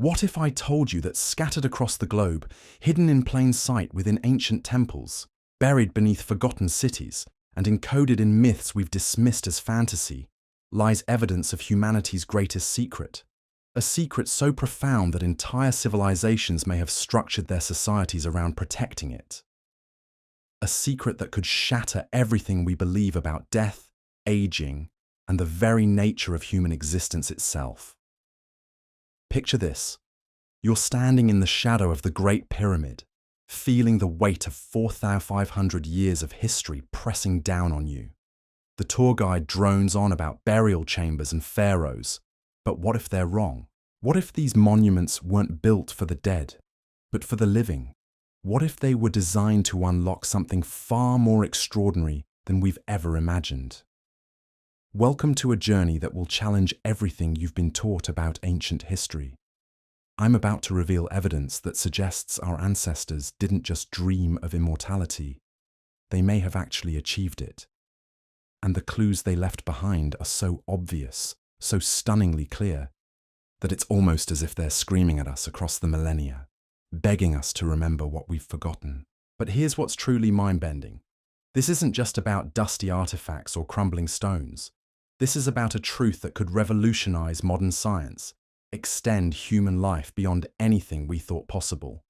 What if I told you that scattered across the globe, hidden in plain sight within ancient temples, buried beneath forgotten cities, and encoded in myths we've dismissed as fantasy, lies evidence of humanity's greatest secret? A secret so profound that entire civilizations may have structured their societies around protecting it. A secret that could shatter everything we believe about death, aging, and the very nature of human existence itself. Picture this. You're standing in the shadow of the Great Pyramid, feeling the weight of 4,500 years of history pressing down on you. The tour guide drones on about burial chambers and pharaohs. But what if they're wrong? What if these monuments weren't built for the dead, but for the living? What if they were designed to unlock something far more extraordinary than we've ever imagined? Welcome to a journey that will challenge everything you've been taught about ancient history. I'm about to reveal evidence that suggests our ancestors didn't just dream of immortality, they may have actually achieved it. And the clues they left behind are so obvious, so stunningly clear, that it's almost as if they're screaming at us across the millennia, begging us to remember what we've forgotten. But here's what's truly mind-bending. This isn't just about dusty artifacts or crumbling stones. This is about a truth that could revolutionize modern science, extend human life beyond anything we thought possible,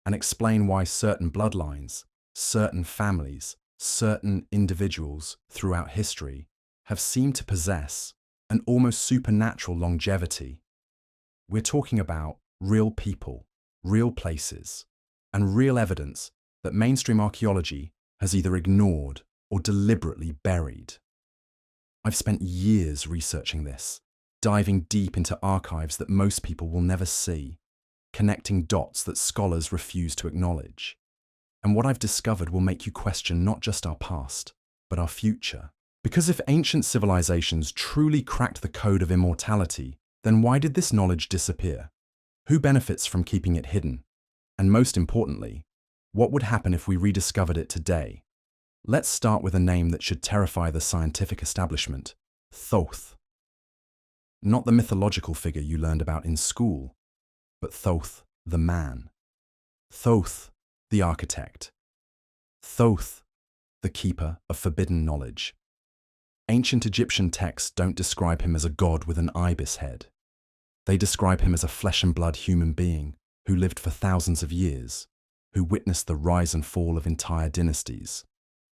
and explain why certain bloodlines, certain families, certain individuals throughout history have seemed to possess an almost supernatural longevity. We're talking about real people, real places, and real evidence that mainstream archaeology has either ignored or deliberately buried. I've spent years researching this, diving deep into archives that most people will never see, connecting dots that scholars refuse to acknowledge. And what I've discovered will make you question not just our past, but our future. Because if ancient civilizations truly cracked the code of immortality, then why did this knowledge disappear? Who benefits from keeping it hidden? And most importantly, what would happen if we rediscovered it today? Let's start with a name that should terrify the scientific establishment: Thoth. Not the mythological figure you learned about in school, but Thoth, the man. Thoth, the architect. Thoth, the keeper of forbidden knowledge. Ancient Egyptian texts don't describe him as a god with an ibis head. They describe him as a flesh and blood human being who lived for thousands of years, who witnessed the rise and fall of entire dynasties,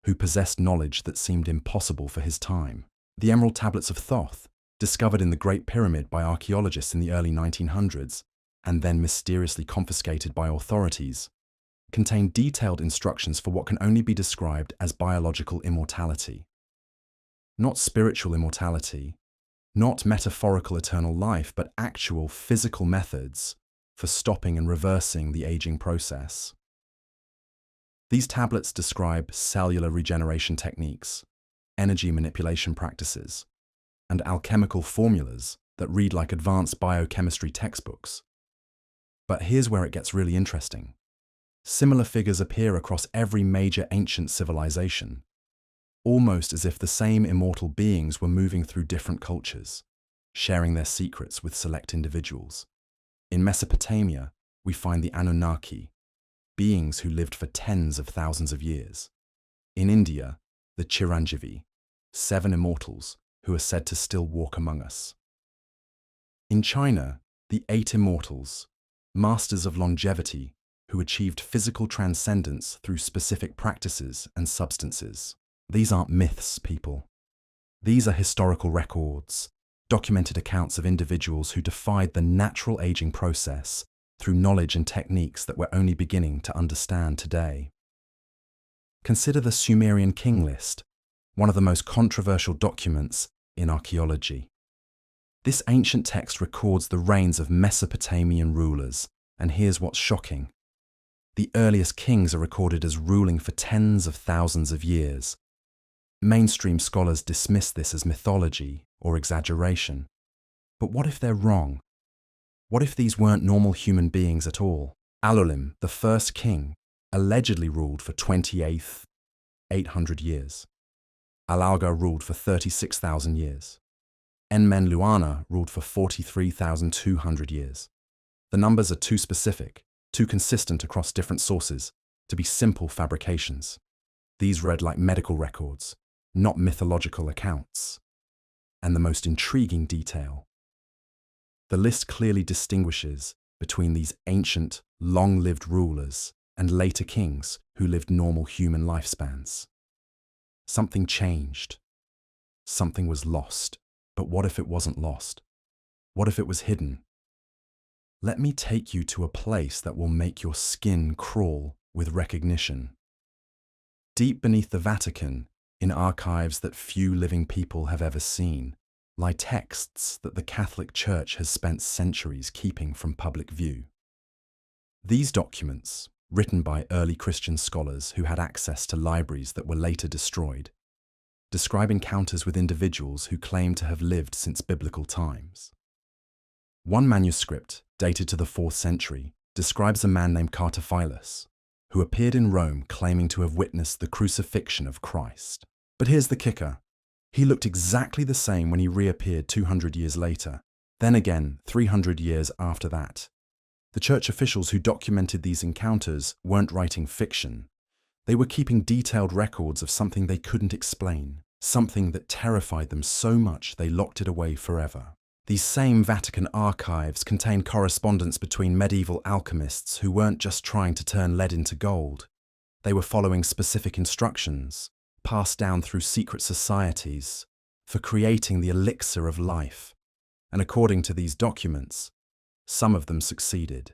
who possessed knowledge that seemed impossible for his time. The Emerald Tablets of Thoth, discovered in the Great Pyramid by archaeologists in the early 1900s, and then mysteriously confiscated by authorities, contain detailed instructions for what can only be described as biological immortality. Not spiritual immortality, not metaphorical eternal life, but actual physical methods for stopping and reversing the aging process. These tablets describe cellular regeneration techniques, energy manipulation practices, and alchemical formulas that read like advanced biochemistry textbooks. But here's where it gets really interesting. Similar figures appear across every major ancient civilization, almost as if the same immortal beings were moving through different cultures, sharing their secrets with select individuals. In Mesopotamia, we find the Anunnaki, beings who lived for tens of thousands of years. In India, the Chiranjeevi, 7 immortals who are said to still walk among us. In China, the 8 immortals, masters of longevity who achieved physical transcendence through specific practices and substances. These aren't myths, people. These are historical records, documented accounts of individuals who defied the natural aging process through knowledge and techniques that we're only beginning to understand today. Consider the Sumerian king list, one of the most controversial documents in archaeology. This ancient text records the reigns of Mesopotamian rulers, and here's what's shocking. The earliest kings are recorded as ruling for tens of thousands of years. Mainstream scholars dismiss this as mythology or exaggeration. But what if they're wrong? What if these weren't normal human beings at all? Alulim, the first king, allegedly ruled for 28,800 years. Alalga ruled for 36,000 years. Enmenluana ruled for 43,200 years. The numbers are too specific, too consistent across different sources, to be simple fabrications. These read like medical records, not mythological accounts. And the most intriguing detail: the list clearly distinguishes between these ancient, long-lived rulers and later kings who lived normal human lifespans. Something changed. Something was lost. But what if it wasn't lost? What if it was hidden? Let me take you to a place that will make your skin crawl with recognition. Deep beneath the Vatican, in archives that few living people have ever seen, lie texts that the Catholic Church has spent centuries keeping from public view. These documents, written by early Christian scholars who had access to libraries that were later destroyed, describe encounters with individuals who claim to have lived since biblical times. One manuscript, dated to the 4th century, describes a man named Cartaphilus, who appeared in Rome claiming to have witnessed the crucifixion of Christ. But here's the kicker: he looked exactly the same when he reappeared 200 years later, then again 300 years after that. The church officials who documented these encounters weren't writing fiction. They were keeping detailed records of something they couldn't explain, something that terrified them so much they locked it away forever. These same Vatican archives contain correspondence between medieval alchemists who weren't just trying to turn lead into gold. They were following specific instructions, passed down through secret societies, for creating the elixir of life. And according to these documents, some of them succeeded.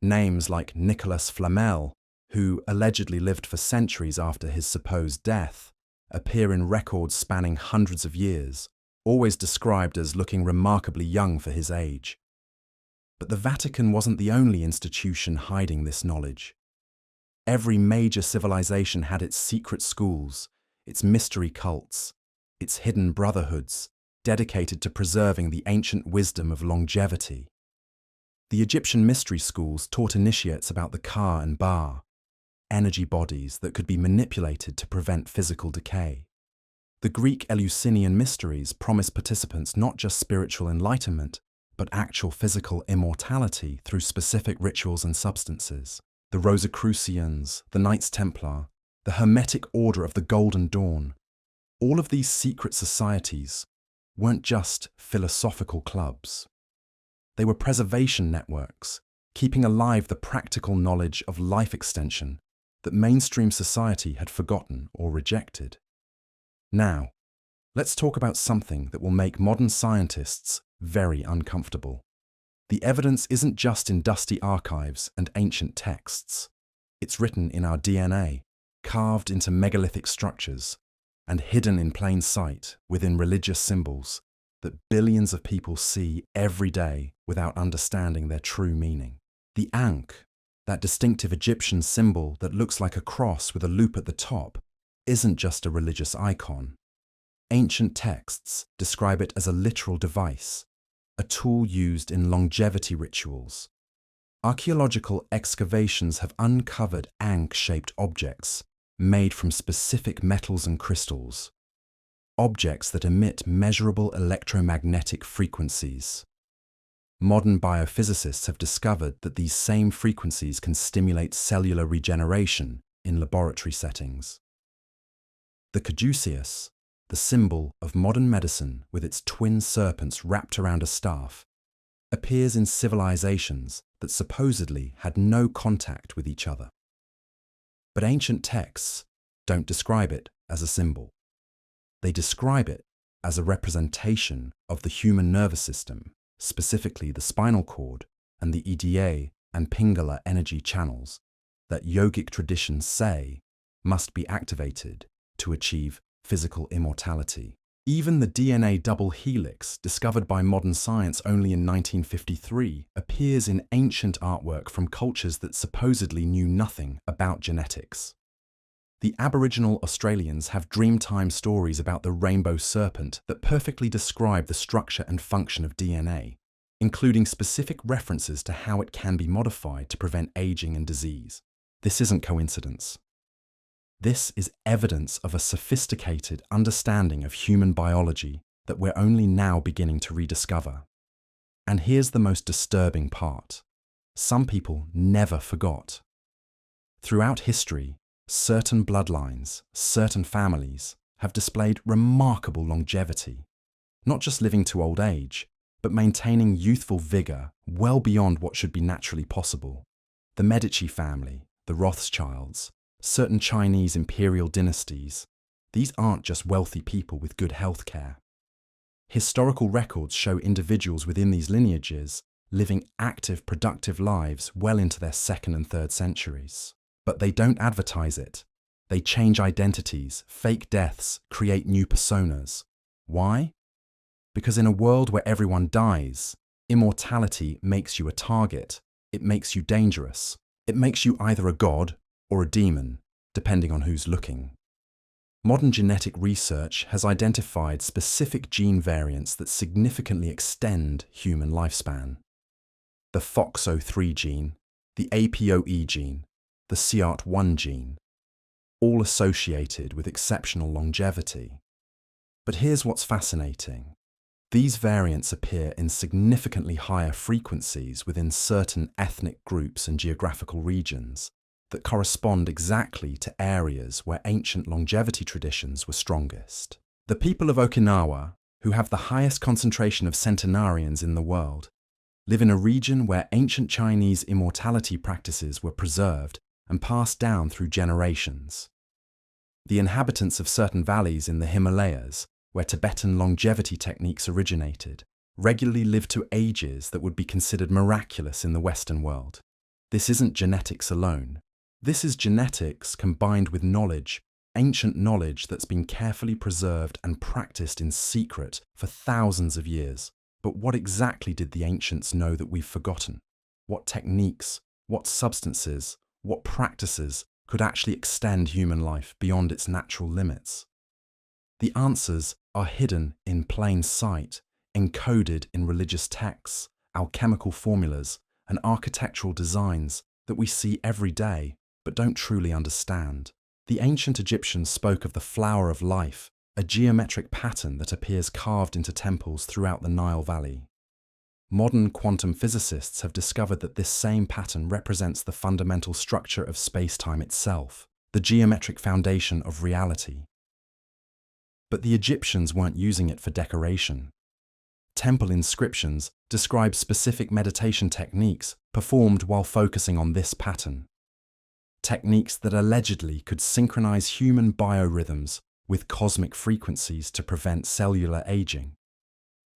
Names like Nicolas Flamel, who allegedly lived for centuries after his supposed death, appear in records spanning hundreds of years, always described as looking remarkably young for his age. But the Vatican wasn't the only institution hiding this knowledge. Every major civilization had its secret schools, its mystery cults, its hidden brotherhoods, dedicated to preserving the ancient wisdom of longevity. The Egyptian mystery schools taught initiates about the Ka and Ba, energy bodies that could be manipulated to prevent physical decay. The Greek Eleusinian mysteries promised participants not just spiritual enlightenment, but actual physical immortality through specific rituals and substances. The Rosicrucians, the Knights Templar, the Hermetic Order of the Golden Dawn, all of these secret societies weren't just philosophical clubs. They were preservation networks, keeping alive the practical knowledge of life extension that mainstream society had forgotten or rejected. Now, let's talk about something that will make modern scientists very uncomfortable. The evidence isn't just in dusty archives and ancient texts. It's written in our DNA, carved into megalithic structures, and hidden in plain sight within religious symbols that billions of people see every day without understanding their true meaning. The Ankh, that distinctive Egyptian symbol that looks like a cross with a loop at the top, isn't just a religious icon. Ancient texts describe it as a literal device, a tool used in longevity rituals. Archaeological excavations have uncovered Ankh-shaped objects made from specific metals and crystals, objects that emit measurable electromagnetic frequencies. Modern biophysicists have discovered that these same frequencies can stimulate cellular regeneration in laboratory settings. The caduceus, the symbol of modern medicine with its twin serpents wrapped around a staff, appears in civilizations that supposedly had no contact with each other. But ancient texts don't describe it as a symbol. They describe it as a representation of the human nervous system, specifically the spinal cord and the EDA and Pingala energy channels that yogic traditions say must be activated to achieve physical immortality. Even the DNA double helix, discovered by modern science only in 1953, appears in ancient artwork from cultures that supposedly knew nothing about genetics. The Aboriginal Australians have Dreamtime stories about the rainbow serpent that perfectly describe the structure and function of DNA, including specific references to how it can be modified to prevent aging and disease. This isn't coincidence. This is evidence of a sophisticated understanding of human biology that we're only now beginning to rediscover. And here's the most disturbing part. some people never forgot. Throughout history, certain bloodlines, certain families have displayed remarkable longevity, not just living to old age, but maintaining youthful vigor well beyond what should be naturally possible. The Medici family, the Rothschilds, certain Chinese imperial dynasties, these aren't just wealthy people with good health care. Historical records show individuals within these lineages living active, productive lives well into their second and third centuries. But they don't advertise it. They change identities, fake deaths, create new personas. Why? Because in a world where everyone dies, immortality makes you a target. It makes you dangerous. It makes you either a god or a demon, depending on who's looking. Modern genetic research has identified specific gene variants that significantly extend human lifespan. The FOXO3 gene, the APOE gene, the CRT1 gene, all associated with exceptional longevity. But here's what's fascinating. These variants appear in significantly higher frequencies within certain ethnic groups and geographical regions that correspond exactly to areas where ancient longevity traditions were strongest. The people of Okinawa, who have the highest concentration of centenarians in the world, live in a region where ancient Chinese immortality practices were preserved and passed down through generations. The inhabitants of certain valleys in the Himalayas, where Tibetan longevity techniques originated, regularly live to ages that would be considered miraculous in the Western world. This isn't genetics alone. This is genetics combined with knowledge, ancient knowledge that's been carefully preserved and practiced in secret for thousands of years. But what exactly did the ancients know that we've forgotten? What techniques, what substances, what practices could actually extend human life beyond its natural limits? The answers are hidden in plain sight, encoded in religious texts, alchemical formulas, and architectural designs that we see every day but don't truly understand. The ancient Egyptians spoke of the flower of life, a geometric pattern that appears carved into temples throughout the Nile Valley. Modern quantum physicists have discovered that this same pattern represents the fundamental structure of space-time itself, the geometric foundation of reality. But the Egyptians weren't using it for decoration. Temple inscriptions describe specific meditation techniques performed while focusing on this pattern. Techniques that allegedly could synchronize human biorhythms with cosmic frequencies to prevent cellular aging.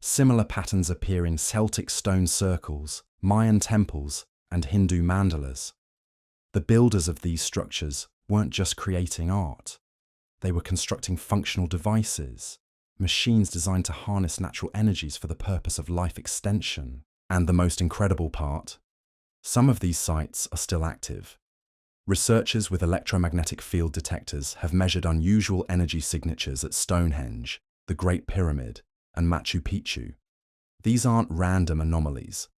Similar patterns appear in Celtic stone circles, Mayan temples, and Hindu mandalas. The builders of these structures weren't just creating art. They were constructing functional devices, machines designed to harness natural energies for the purpose of life extension. And the most incredible part, some of these sites are still active. Researchers with electromagnetic field detectors have measured unusual energy signatures at Stonehenge, the Great Pyramid, and Machu Picchu. These aren't random anomalies.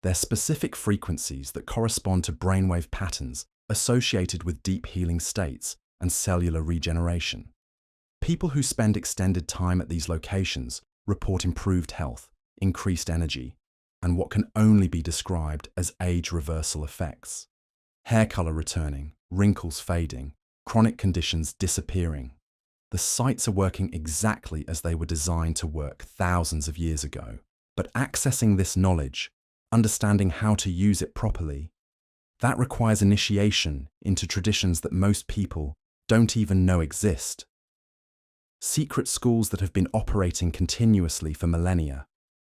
They're specific frequencies that correspond to brainwave patterns associated with deep healing states and cellular regeneration. People who spend extended time at these locations report improved health, increased energy, and what can only be described as age reversal effects. Hair color returning, wrinkles fading, chronic conditions disappearing. The sites are working exactly as they were designed to work thousands of years ago. But accessing this knowledge, understanding how to use it properly, that requires initiation into traditions that most people don't even know exist. Secret schools that have been operating continuously for millennia,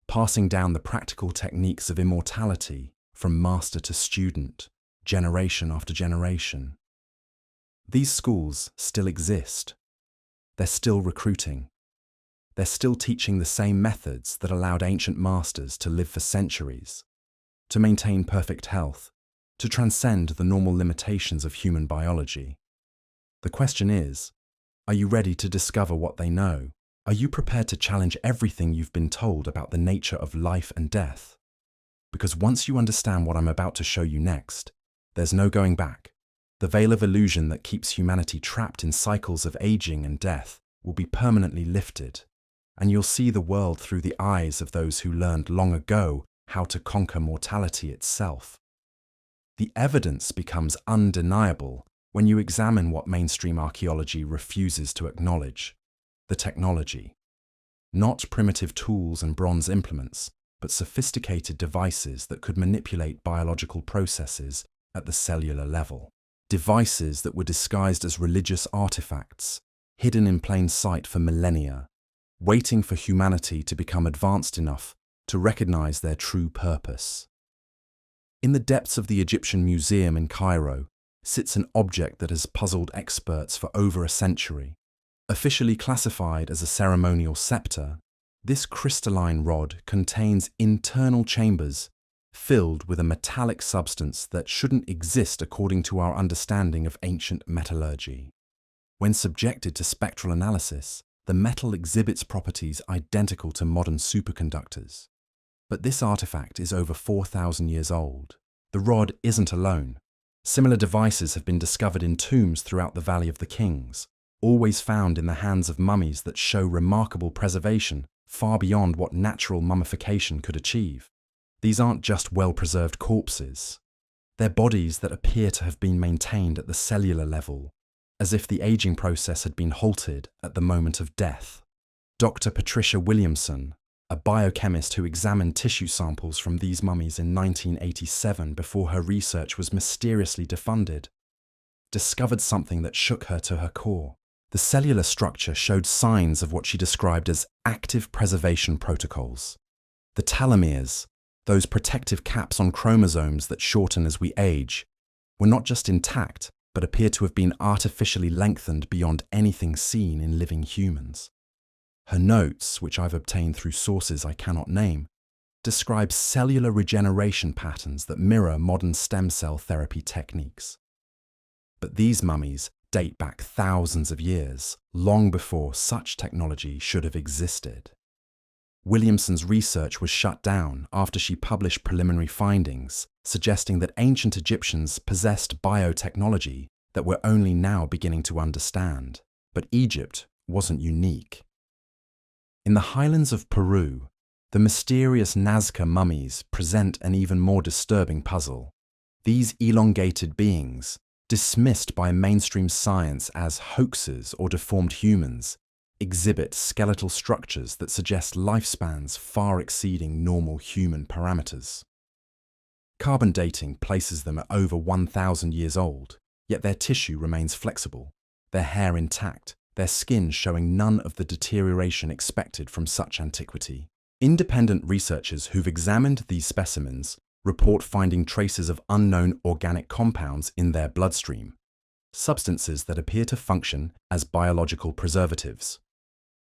passing down the practical techniques of immortality from master to student, generation after generation. These schools still exist. They're still recruiting. They're still teaching the same methods that allowed ancient masters to live for centuries, to maintain perfect health, to transcend the normal limitations of human biology. The question is, are you ready to discover what they know? Are you prepared to challenge everything you've been told about the nature of life and death? Because once you understand what I'm about to show you next, there's no going back. The veil of illusion that keeps humanity trapped in cycles of aging and death will be permanently lifted, and you'll see the world through the eyes of those who learned long ago how to conquer mortality itself. The evidence becomes undeniable when you examine what mainstream archaeology refuses to acknowledge: the technology. Not primitive tools and bronze implements, but sophisticated devices that could manipulate biological processes at the cellular level. Devices that were disguised as religious artifacts, hidden in plain sight for millennia, waiting for humanity to become advanced enough to recognize their true purpose. In the depths of the Egyptian Museum in Cairo sits an object that has puzzled experts for over a century. Officially classified as a ceremonial scepter, this crystalline rod contains internal chambers filled with a metallic substance that shouldn't exist according to our understanding of ancient metallurgy. When subjected to spectral analysis, the metal exhibits properties identical to modern superconductors. But this artifact is over 4,000 years old. The rod isn't alone. Similar devices have been discovered in tombs throughout the Valley of the Kings, always found in the hands of mummies that show remarkable preservation far beyond what natural mummification could achieve. These aren't just well-preserved corpses. They're bodies that appear to have been maintained at the cellular level, as if the aging process had been halted at the moment of death. Dr. Patricia Williamson, a biochemist who examined tissue samples from these mummies in 1987 before her research was mysteriously defunded, discovered something that shook her to her core. The cellular structure showed signs of what she described as active preservation protocols. The telomeres, those protective caps on chromosomes that shorten as we age, were not just intact, but appear to have been artificially lengthened beyond anything seen in living humans. Her notes, which I've obtained through sources I cannot name, describe cellular regeneration patterns that mirror modern stem cell therapy techniques. But these mummies date back thousands of years, long before such technology should have existed. Williamson's research was shut down after she published preliminary findings suggesting that ancient Egyptians possessed biotechnology that we're only now beginning to understand. But Egypt wasn't unique. In the highlands of Peru, the mysterious Nazca mummies present an even more disturbing puzzle. These elongated beings, dismissed by mainstream science as hoaxes or deformed humans, exhibit skeletal structures that suggest lifespans far exceeding normal human parameters. Carbon dating places them at over 1,000 years old, yet their tissue remains flexible, their hair intact, their skin showing none of the deterioration expected from such antiquity. Independent researchers who've examined these specimens report finding traces of unknown organic compounds in their bloodstream, substances that appear to function as biological preservatives.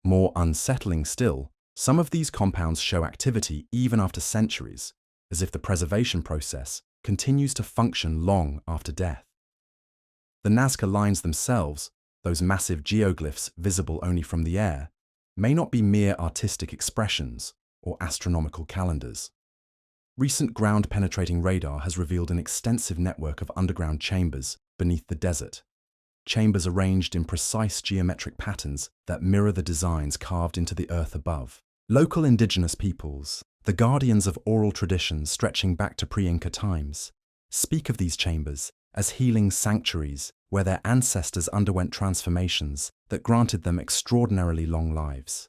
More unsettling still, some of these compounds show activity even after centuries, as if the preservation process continues to function long after death. The Nazca lines themselves, those massive geoglyphs visible only from the air, may not be mere artistic expressions or astronomical calendars. Recent ground-penetrating radar has revealed an extensive network of underground chambers beneath the desert, chambers arranged in precise geometric patterns that mirror the designs carved into the earth above. Local indigenous peoples, the guardians of oral traditions stretching back to pre-Inca times, speak of these chambers as healing sanctuaries where their ancestors underwent transformations that granted them extraordinarily long lives.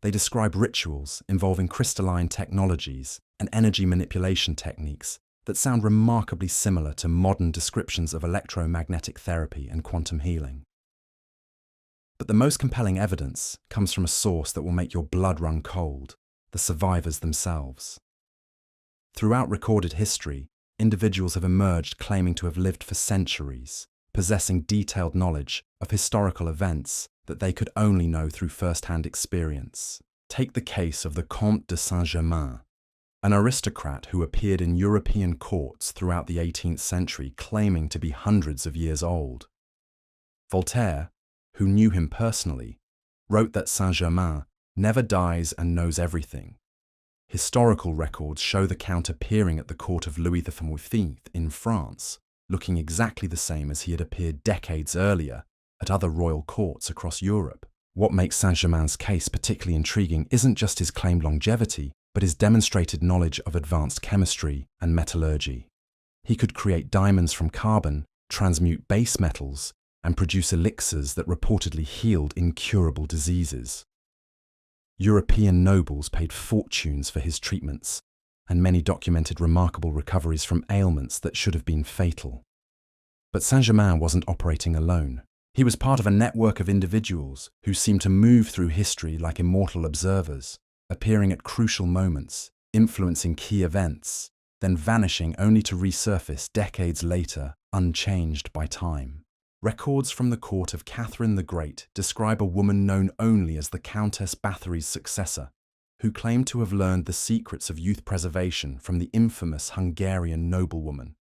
They describe rituals involving crystalline technologies and energy manipulation techniques that sound remarkably similar to modern descriptions of electromagnetic therapy and quantum healing. But the most compelling evidence comes from a source that will make your blood run cold: the survivors themselves. Throughout recorded history, individuals have emerged claiming to have lived for centuries, possessing detailed knowledge of historical events that they could only know through first-hand experience. Take the case of the Comte de Saint-Germain, an aristocrat who appeared in European courts throughout the 18th century claiming to be hundreds of years old. Voltaire, who knew him personally, wrote that Saint-Germain never dies and knows everything. Historical records show the Count appearing at the court of Louis XIV in France, looking exactly the same as he had appeared decades earlier at other royal courts across Europe. What makes Saint-Germain's case particularly intriguing isn't just his claimed longevity, but his demonstrated knowledge of advanced chemistry and metallurgy. He could create diamonds from carbon, transmute base metals, and produce elixirs that reportedly healed incurable diseases. European nobles paid fortunes for his treatments, and many documented remarkable recoveries from ailments that should have been fatal. But Saint-Germain wasn't operating alone. He was part of a network of individuals who seemed to move through history like immortal observers, appearing at crucial moments, influencing key events, then vanishing only to resurface decades later, unchanged by time. Records from the court of Catherine the Great describe a woman known only as the Countess Bathory's successor, who claimed to have learned the secrets of youth preservation from the infamous Hungarian noblewoman.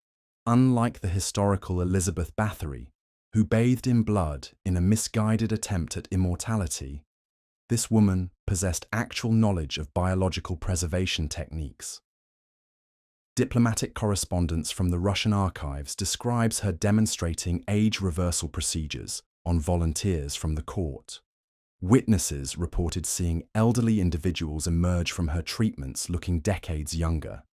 Unlike the historical Elizabeth Bathory, who bathed in blood in a misguided attempt at immortality, this woman possessed actual knowledge of biological preservation techniques. Diplomatic correspondence from the Russian archives describes her demonstrating age reversal procedures on volunteers from the court. Witnesses reported seeing elderly individuals emerge from her treatments looking decades younger,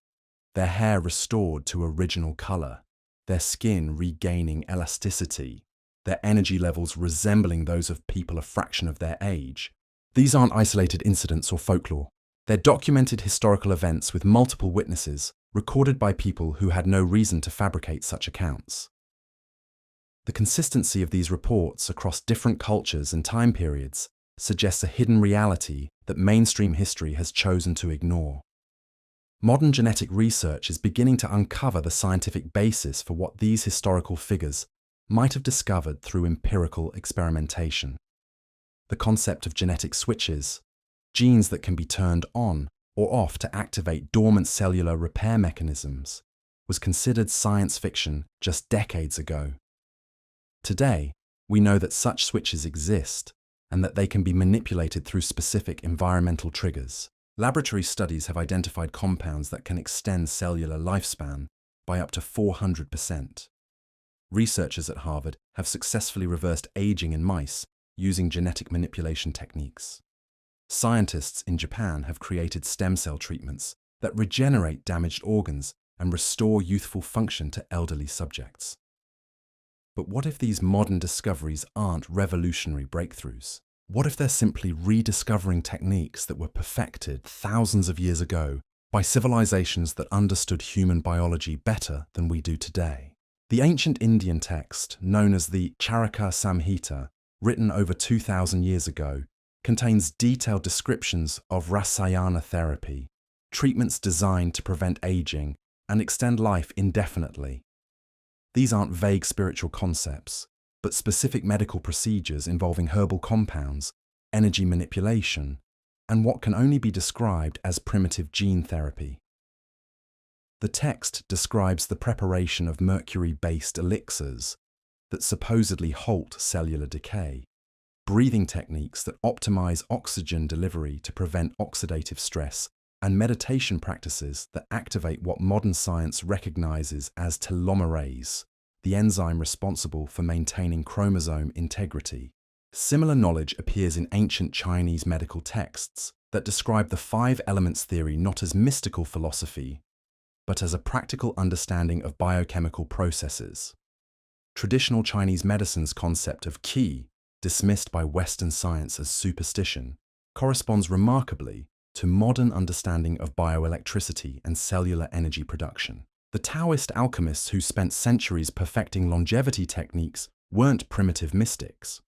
their hair restored to original color, their skin regaining elasticity, their energy levels resembling those of people a fraction of their age. These aren't isolated incidents or folklore. They're documented historical events with multiple witnesses, recorded by people who had no reason to fabricate such accounts. The consistency of these reports across different cultures and time periods suggests a hidden reality that mainstream history has chosen to ignore. Modern genetic research is beginning to uncover the scientific basis for what these historical figures might have discovered through empirical experimentation. The concept of genetic switches, genes that can be turned on or off to activate dormant cellular repair mechanisms, was considered science fiction just decades ago. Today, we know that such switches exist and that they can be manipulated through specific environmental triggers. Laboratory studies have identified compounds that can extend cellular lifespan by up to 400%. Researchers at Harvard have successfully reversed aging in mice using genetic manipulation techniques. Scientists in Japan have created stem cell treatments that regenerate damaged organs and restore youthful function to elderly subjects. But what if these modern discoveries aren't revolutionary breakthroughs? What if they're simply rediscovering techniques that were perfected thousands of years ago by civilizations that understood human biology better than we do today? The ancient Indian text, known as the Charaka Samhita, written over 2,000 years ago, contains detailed descriptions of rasayana therapy, treatments designed to prevent aging and extend life indefinitely. These aren't vague spiritual concepts, but specific medical procedures involving herbal compounds, energy manipulation, and what can only be described as primitive gene therapy. The text describes the preparation of mercury-based elixirs that supposedly halt cellular decay, breathing techniques that optimize oxygen delivery to prevent oxidative stress, and meditation practices that activate what modern science recognizes as telomerase, the enzyme responsible for maintaining chromosome integrity. Similar knowledge appears in ancient Chinese medical texts that describe the five elements theory not as mystical philosophy, but as a practical understanding of biochemical processes. Traditional Chinese medicine's concept of qi, dismissed by Western science as superstition, corresponds remarkably to modern understanding of bioelectricity and cellular energy production. The Taoist alchemists who spent centuries perfecting longevity techniques weren't primitive mystics.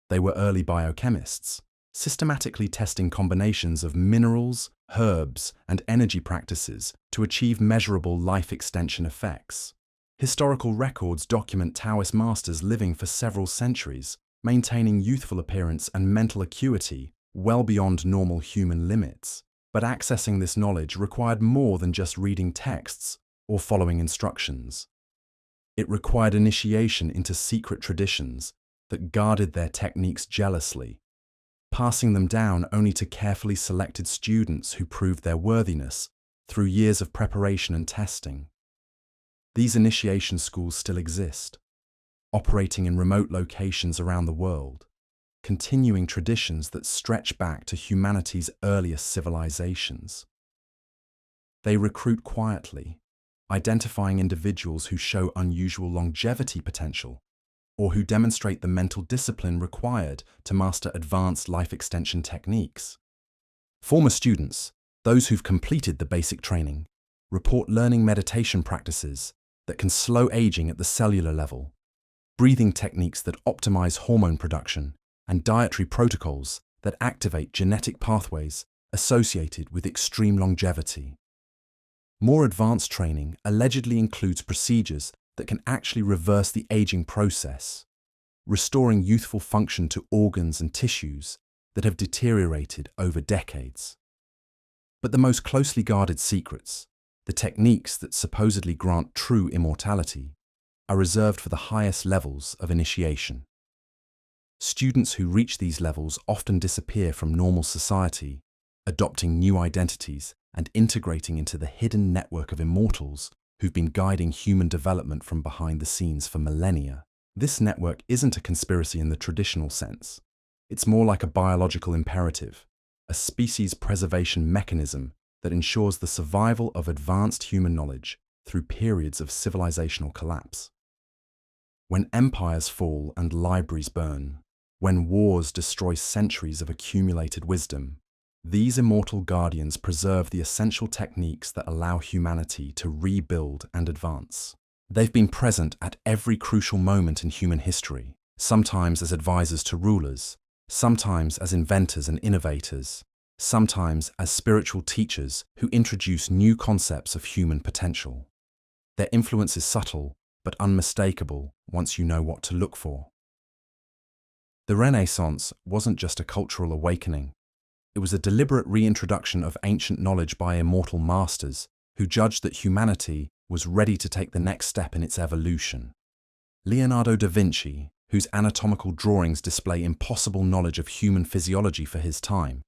They were early biochemists, systematically testing combinations of minerals, herbs, and energy practices to achieve measurable life extension effects. Historical records document Taoist masters living for several centuries, maintaining youthful appearance and mental acuity well beyond normal human limits. But accessing this knowledge required more than just reading texts or following instructions. It required initiation into secret traditions that guarded their techniques jealously, passing them down only to carefully selected students who proved their worthiness through years of preparation and testing. These initiation schools still exist, operating in remote locations around the world, continuing traditions that stretch back to humanity's earliest civilizations. They recruit quietly, identifying individuals who show unusual longevity potential, or who demonstrate the mental discipline required to master advanced life extension techniques. Former students, those who've completed the basic training, report learning meditation practices that can slow aging at the cellular level, breathing techniques that optimize hormone production, and dietary protocols that activate genetic pathways associated with extreme longevity. More advanced training allegedly includes procedures that can actually reverse the aging process, restoring youthful function to organs and tissues that have deteriorated over decades. But the most closely guarded secrets, the techniques that supposedly grant true immortality, are reserved for the highest levels of initiation. Students who reach these levels often disappear from normal society, adopting new identities and integrating into the hidden network of immortals who've been guiding human development from behind the scenes for millennia. This network isn't a conspiracy in the traditional sense. It's more like a biological imperative, a species preservation mechanism that ensures the survival of advanced human knowledge through periods of civilizational collapse. When empires fall and libraries burn, when wars destroy centuries of accumulated wisdom, these immortal guardians preserve the essential techniques that allow humanity to rebuild and advance. They've been present at every crucial moment in human history, sometimes as advisors to rulers, sometimes as inventors and innovators, sometimes as spiritual teachers who introduce new concepts of human potential. Their influence is subtle, but unmistakable once you know what to look for. The Renaissance wasn't just a cultural awakening. It was a deliberate reintroduction of ancient knowledge by immortal masters who judged that humanity was ready to take the next step in its evolution. Leonardo da Vinci, whose anatomical drawings display impossible knowledge of human physiology for his time,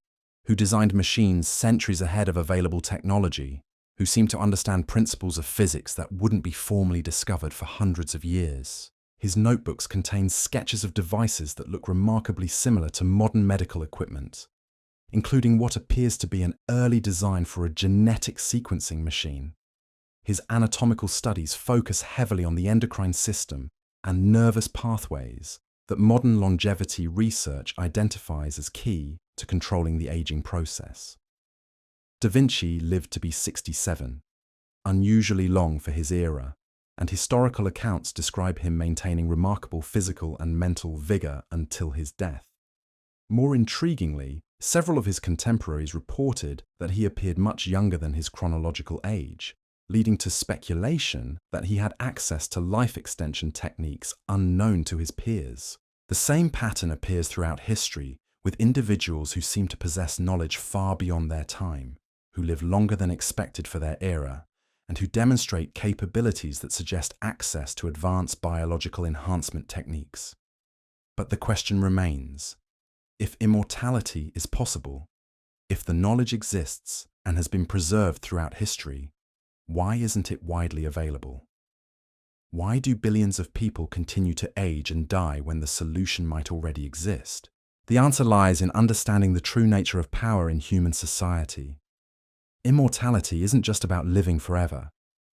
who designed machines centuries ahead of available technology, who seemed to understand principles of physics that wouldn't be formally discovered for hundreds of years. His notebooks contain sketches of devices that look remarkably similar to modern medical equipment, including what appears to be an early design for a genetic sequencing machine. His anatomical studies focus heavily on the endocrine system and nervous pathways that modern longevity research identifies as key to controlling the aging process. Da Vinci lived to be 67, unusually long for his era, and historical accounts describe him maintaining remarkable physical and mental vigor until his death. More intriguingly, several of his contemporaries reported that he appeared much younger than his chronological age, leading to speculation that he had access to life extension techniques unknown to his peers. The same pattern appears throughout history, with individuals who seem to possess knowledge far beyond their time, who live longer than expected for their era, and who demonstrate capabilities that suggest access to advanced biological enhancement techniques. But the question remains: if immortality is possible, if the knowledge exists and has been preserved throughout history, why isn't it widely available? Why do billions of people continue to age and die when the solution might already exist? The answer lies in understanding the true nature of power in human society. Immortality isn't just about living forever.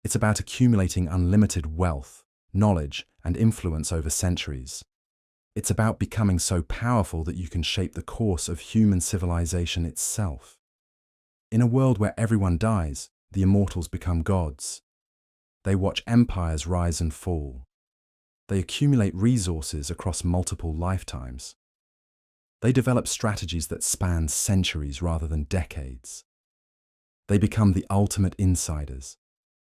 It's about accumulating unlimited wealth, knowledge, and influence over centuries. It's about becoming so powerful that you can shape the course of human civilization itself. In a world where everyone dies, the immortals become gods. They watch empires rise and fall. They accumulate resources across multiple lifetimes. They develop strategies that span centuries rather than decades. They become the ultimate insiders,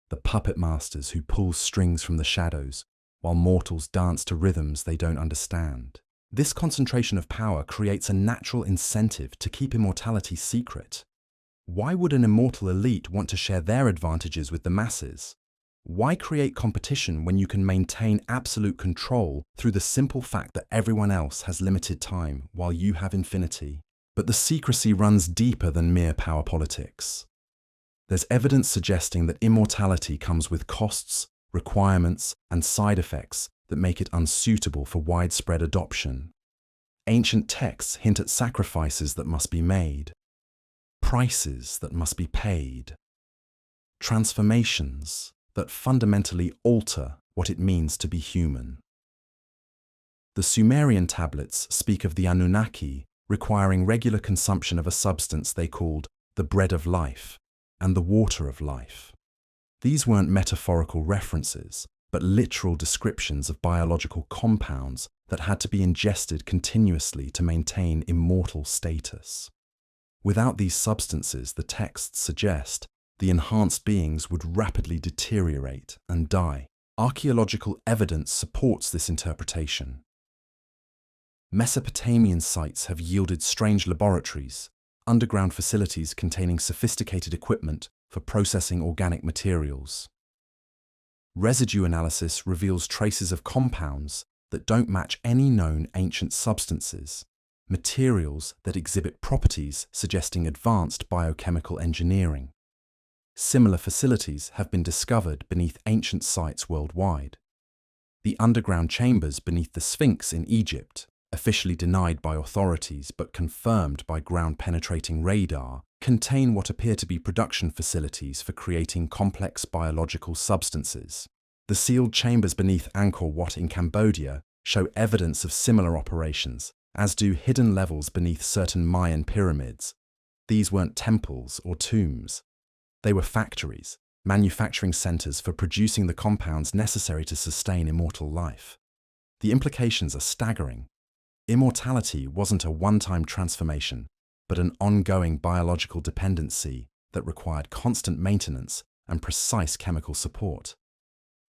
the puppet masters who pull strings from the shadows, while mortals dance to rhythms they don't understand. This concentration of power creates a natural incentive to keep immortality secret. Why would an immortal elite want to share their advantages with the masses? Why create competition when you can maintain absolute control through the simple fact that everyone else has limited time while you have infinity? But the secrecy runs deeper than mere power politics. There's evidence suggesting that immortality comes with costs, requirements, and side effects that make it unsuitable for widespread adoption. Ancient texts hint at sacrifices that must be made, prices that must be paid, transformations that fundamentally alter what it means to be human. The Sumerian tablets speak of the Anunnaki requiring regular consumption of a substance they called the bread of life and the water of life. These weren't metaphorical references, but literal descriptions of biological compounds that had to be ingested continuously to maintain immortal status. Without these substances, the texts suggest, the enhanced beings would rapidly deteriorate and die. Archaeological evidence supports this interpretation. Mesopotamian sites have yielded strange laboratories, underground facilities containing sophisticated equipment for processing organic materials. Residue analysis reveals traces of compounds that don't match any known ancient substances, materials that exhibit properties suggesting advanced biochemical engineering. Similar facilities have been discovered beneath ancient sites worldwide. The underground chambers beneath the Sphinx in Egypt, officially denied by authorities but confirmed by ground-penetrating radar, contain what appear to be production facilities for creating complex biological substances. The sealed chambers beneath Angkor Wat in Cambodia show evidence of similar operations, as do hidden levels beneath certain Mayan pyramids. These weren't temples or tombs. They were factories, manufacturing centers for producing the compounds necessary to sustain immortal life. The implications are staggering. Immortality wasn't a one-time transformation, but an ongoing biological dependency that required constant maintenance and precise chemical support.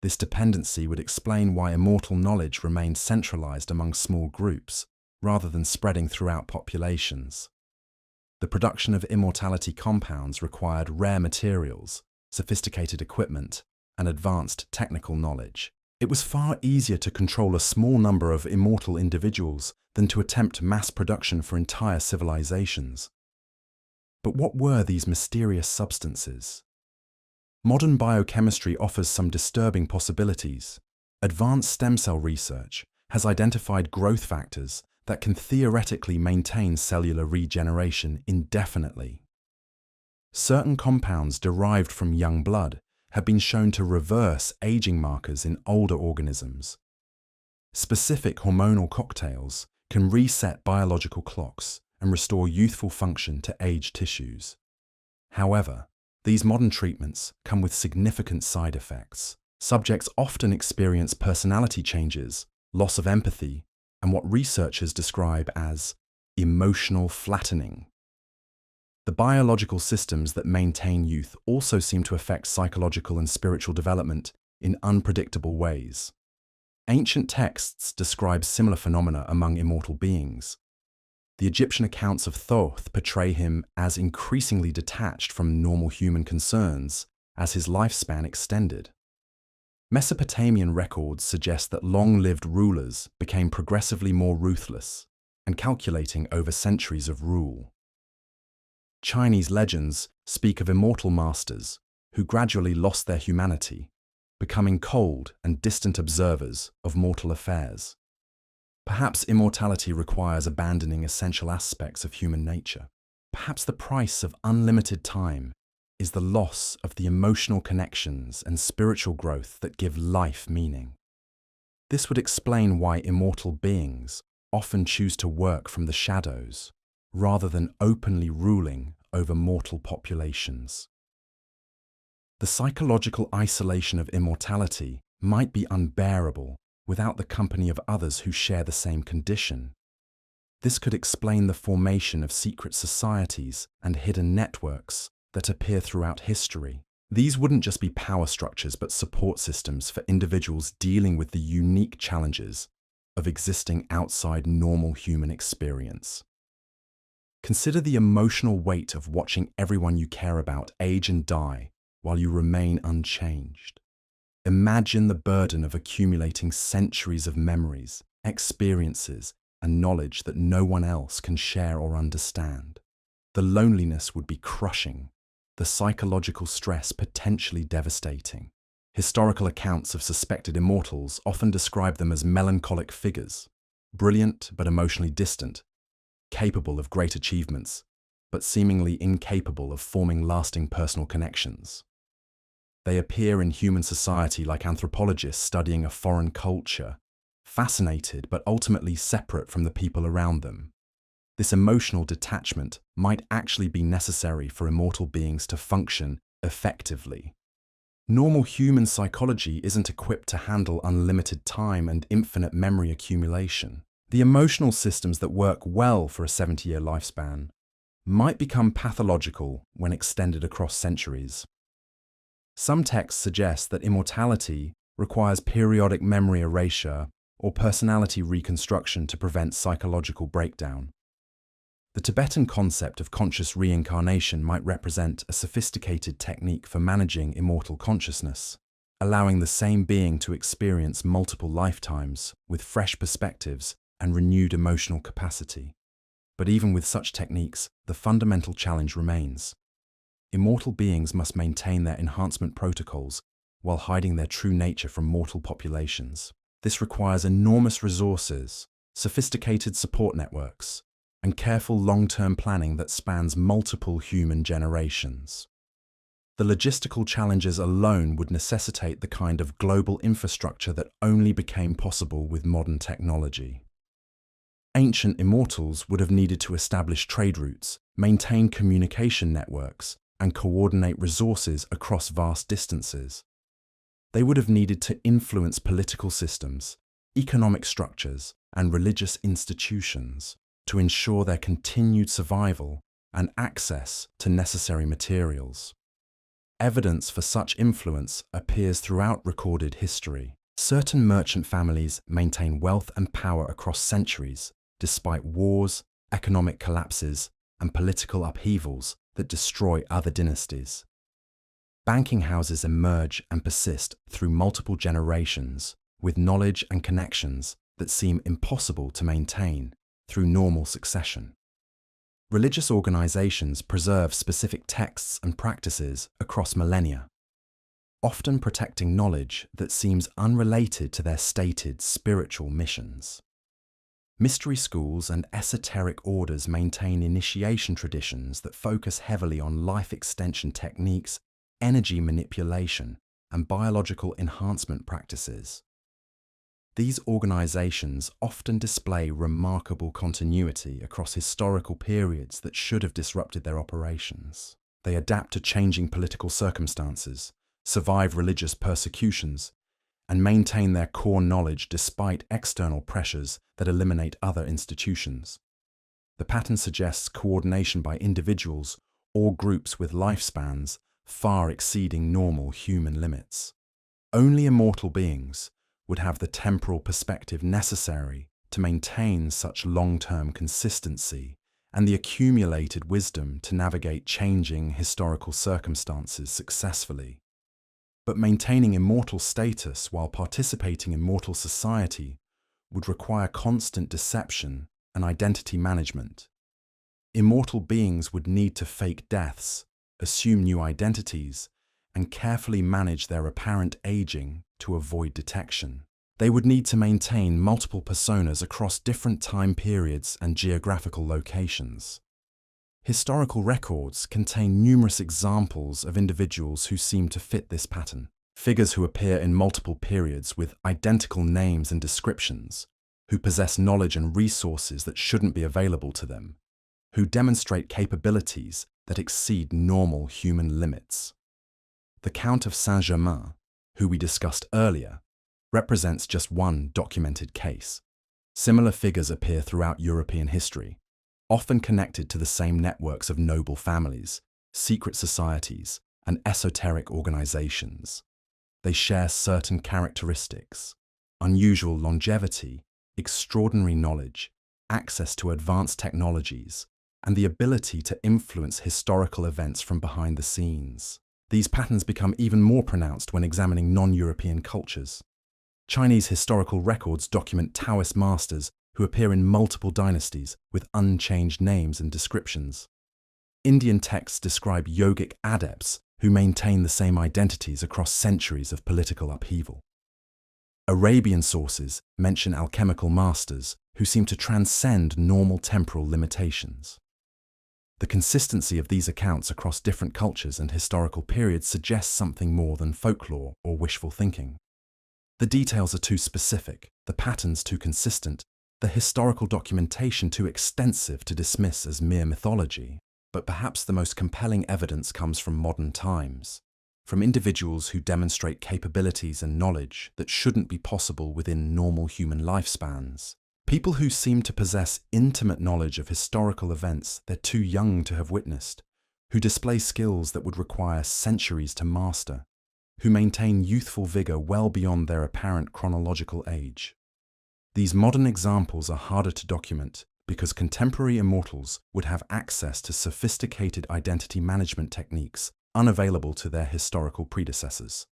This dependency would explain why immortal knowledge remained centralized among small groups, rather than spreading throughout populations. The production of immortality compounds required rare materials, sophisticated equipment, and advanced technical knowledge. It was far easier to control a small number of immortal individuals than to attempt mass production for entire civilizations. But what were these mysterious substances? Modern biochemistry offers some disturbing possibilities. Advanced stem cell research has identified growth factors that can theoretically maintain cellular regeneration indefinitely. Certain compounds derived from young blood have been shown to reverse aging markers in older organisms. Specific hormonal cocktails can reset biological clocks and restore youthful function to aged tissues. However, these modern treatments come with significant side effects. Subjects often experience personality changes, loss of empathy, and what researchers describe as emotional flattening. The biological systems that maintain youth also seem to affect psychological and spiritual development in unpredictable ways. Ancient texts describe similar phenomena among immortal beings. The Egyptian accounts of Thoth portray him as increasingly detached from normal human concerns as his lifespan extended. Mesopotamian records suggest that long-lived rulers became progressively more ruthless and calculating over centuries of rule. Chinese legends speak of immortal masters who gradually lost their humanity, becoming cold and distant observers of mortal affairs. Perhaps immortality requires abandoning essential aspects of human nature. Perhaps the price of unlimited time is the loss of the emotional connections and spiritual growth that give life meaning. This would explain why immortal beings often choose to work from the shadows rather than openly ruling over mortal populations. The psychological isolation of immortality might be unbearable without the company of others who share the same condition. This could explain the formation of secret societies and hidden networks that appear throughout history. These wouldn't just be power structures but support systems for individuals dealing with the unique challenges of existing outside normal human experience. Consider the emotional weight of watching everyone you care about age and die while you remain unchanged. Imagine the burden of accumulating centuries of memories, experiences, and knowledge that no one else can share or understand. The loneliness would be crushing, the psychological stress potentially devastating. Historical accounts of suspected immortals often describe them as melancholic figures, brilliant but emotionally distant, capable of great achievements, but seemingly incapable of forming lasting personal connections. They appear in human society like anthropologists studying a foreign culture, fascinated but ultimately separate from the people around them. This emotional detachment might actually be necessary for immortal beings to function effectively. Normal human psychology isn't equipped to handle unlimited time and infinite memory accumulation. The emotional systems that work well for a 70-year lifespan might become pathological when extended across centuries. Some texts suggest that immortality requires periodic memory erasure or personality reconstruction to prevent psychological breakdown. The Tibetan concept of conscious reincarnation might represent a sophisticated technique for managing immortal consciousness, allowing the same being to experience multiple lifetimes with fresh perspectives and renewed emotional capacity. But even with such techniques, the fundamental challenge remains. Immortal beings must maintain their enhancement protocols while hiding their true nature from mortal populations. This requires enormous resources, sophisticated support networks, and careful long-term planning that spans multiple human generations. The logistical challenges alone would necessitate the kind of global infrastructure that only became possible with modern technology. Ancient immortals would have needed to establish trade routes, maintain communication networks, and coordinate resources across vast distances. They would have needed to influence political systems, economic structures, and religious institutions to ensure their continued survival and access to necessary materials. Evidence for such influence appears throughout recorded history. Certain merchant families maintain wealth and power across centuries, despite wars, economic collapses, and political upheavals that destroy other dynasties. Banking houses emerge and persist through multiple generations, with knowledge and connections that seem impossible to maintain through normal succession. Religious organizations preserve specific texts and practices across millennia, often protecting knowledge that seems unrelated to their stated spiritual missions. Mystery schools and esoteric orders maintain initiation traditions that focus heavily on life extension techniques, energy manipulation, and biological enhancement practices. These organizations often display remarkable continuity across historical periods that should have disrupted their operations. They adapt to changing political circumstances, survive religious persecutions, and maintain their core knowledge despite external pressures that eliminate other institutions. The pattern suggests coordination by individuals or groups with lifespans far exceeding normal human limits. Only immortal beings would have the temporal perspective necessary to maintain such long-term consistency and the accumulated wisdom to navigate changing historical circumstances successfully. But maintaining immortal status while participating in mortal society would require constant deception and identity management. Immortal beings would need to fake deaths, assume new identities, and carefully manage their apparent aging to avoid detection. They would need to maintain multiple personas across different time periods and geographical locations. Historical records contain numerous examples of individuals who seem to fit this pattern. Figures who appear in multiple periods with identical names and descriptions, who possess knowledge and resources that shouldn't be available to them, who demonstrate capabilities that exceed normal human limits. The Count of Saint-Germain, who we discussed earlier, represents just one documented case. Similar figures appear throughout European history, often connected to the same networks of noble families, secret societies, and esoteric organizations. They share certain characteristics: unusual longevity, extraordinary knowledge, access to advanced technologies, and the ability to influence historical events from behind the scenes. These patterns become even more pronounced when examining non-European cultures. Chinese historical records document Taoist masters who appear in multiple dynasties with unchanged names and descriptions. Indian texts describe yogic adepts who maintain the same identities across centuries of political upheaval. Arabian sources mention alchemical masters who seem to transcend normal temporal limitations. The consistency of these accounts across different cultures and historical periods suggests something more than folklore or wishful thinking. The details are too specific, the patterns too consistent, the historical documentation too extensive to dismiss as mere mythology. But perhaps the most compelling evidence comes from modern times, from individuals who demonstrate capabilities and knowledge that shouldn't be possible within normal human lifespans. People who seem to possess intimate knowledge of historical events they're too young to have witnessed, who display skills that would require centuries to master, who maintain youthful vigor well beyond their apparent chronological age. These modern examples are harder to document because contemporary immortals would have access to sophisticated identity management techniques unavailable to their historical predecessors.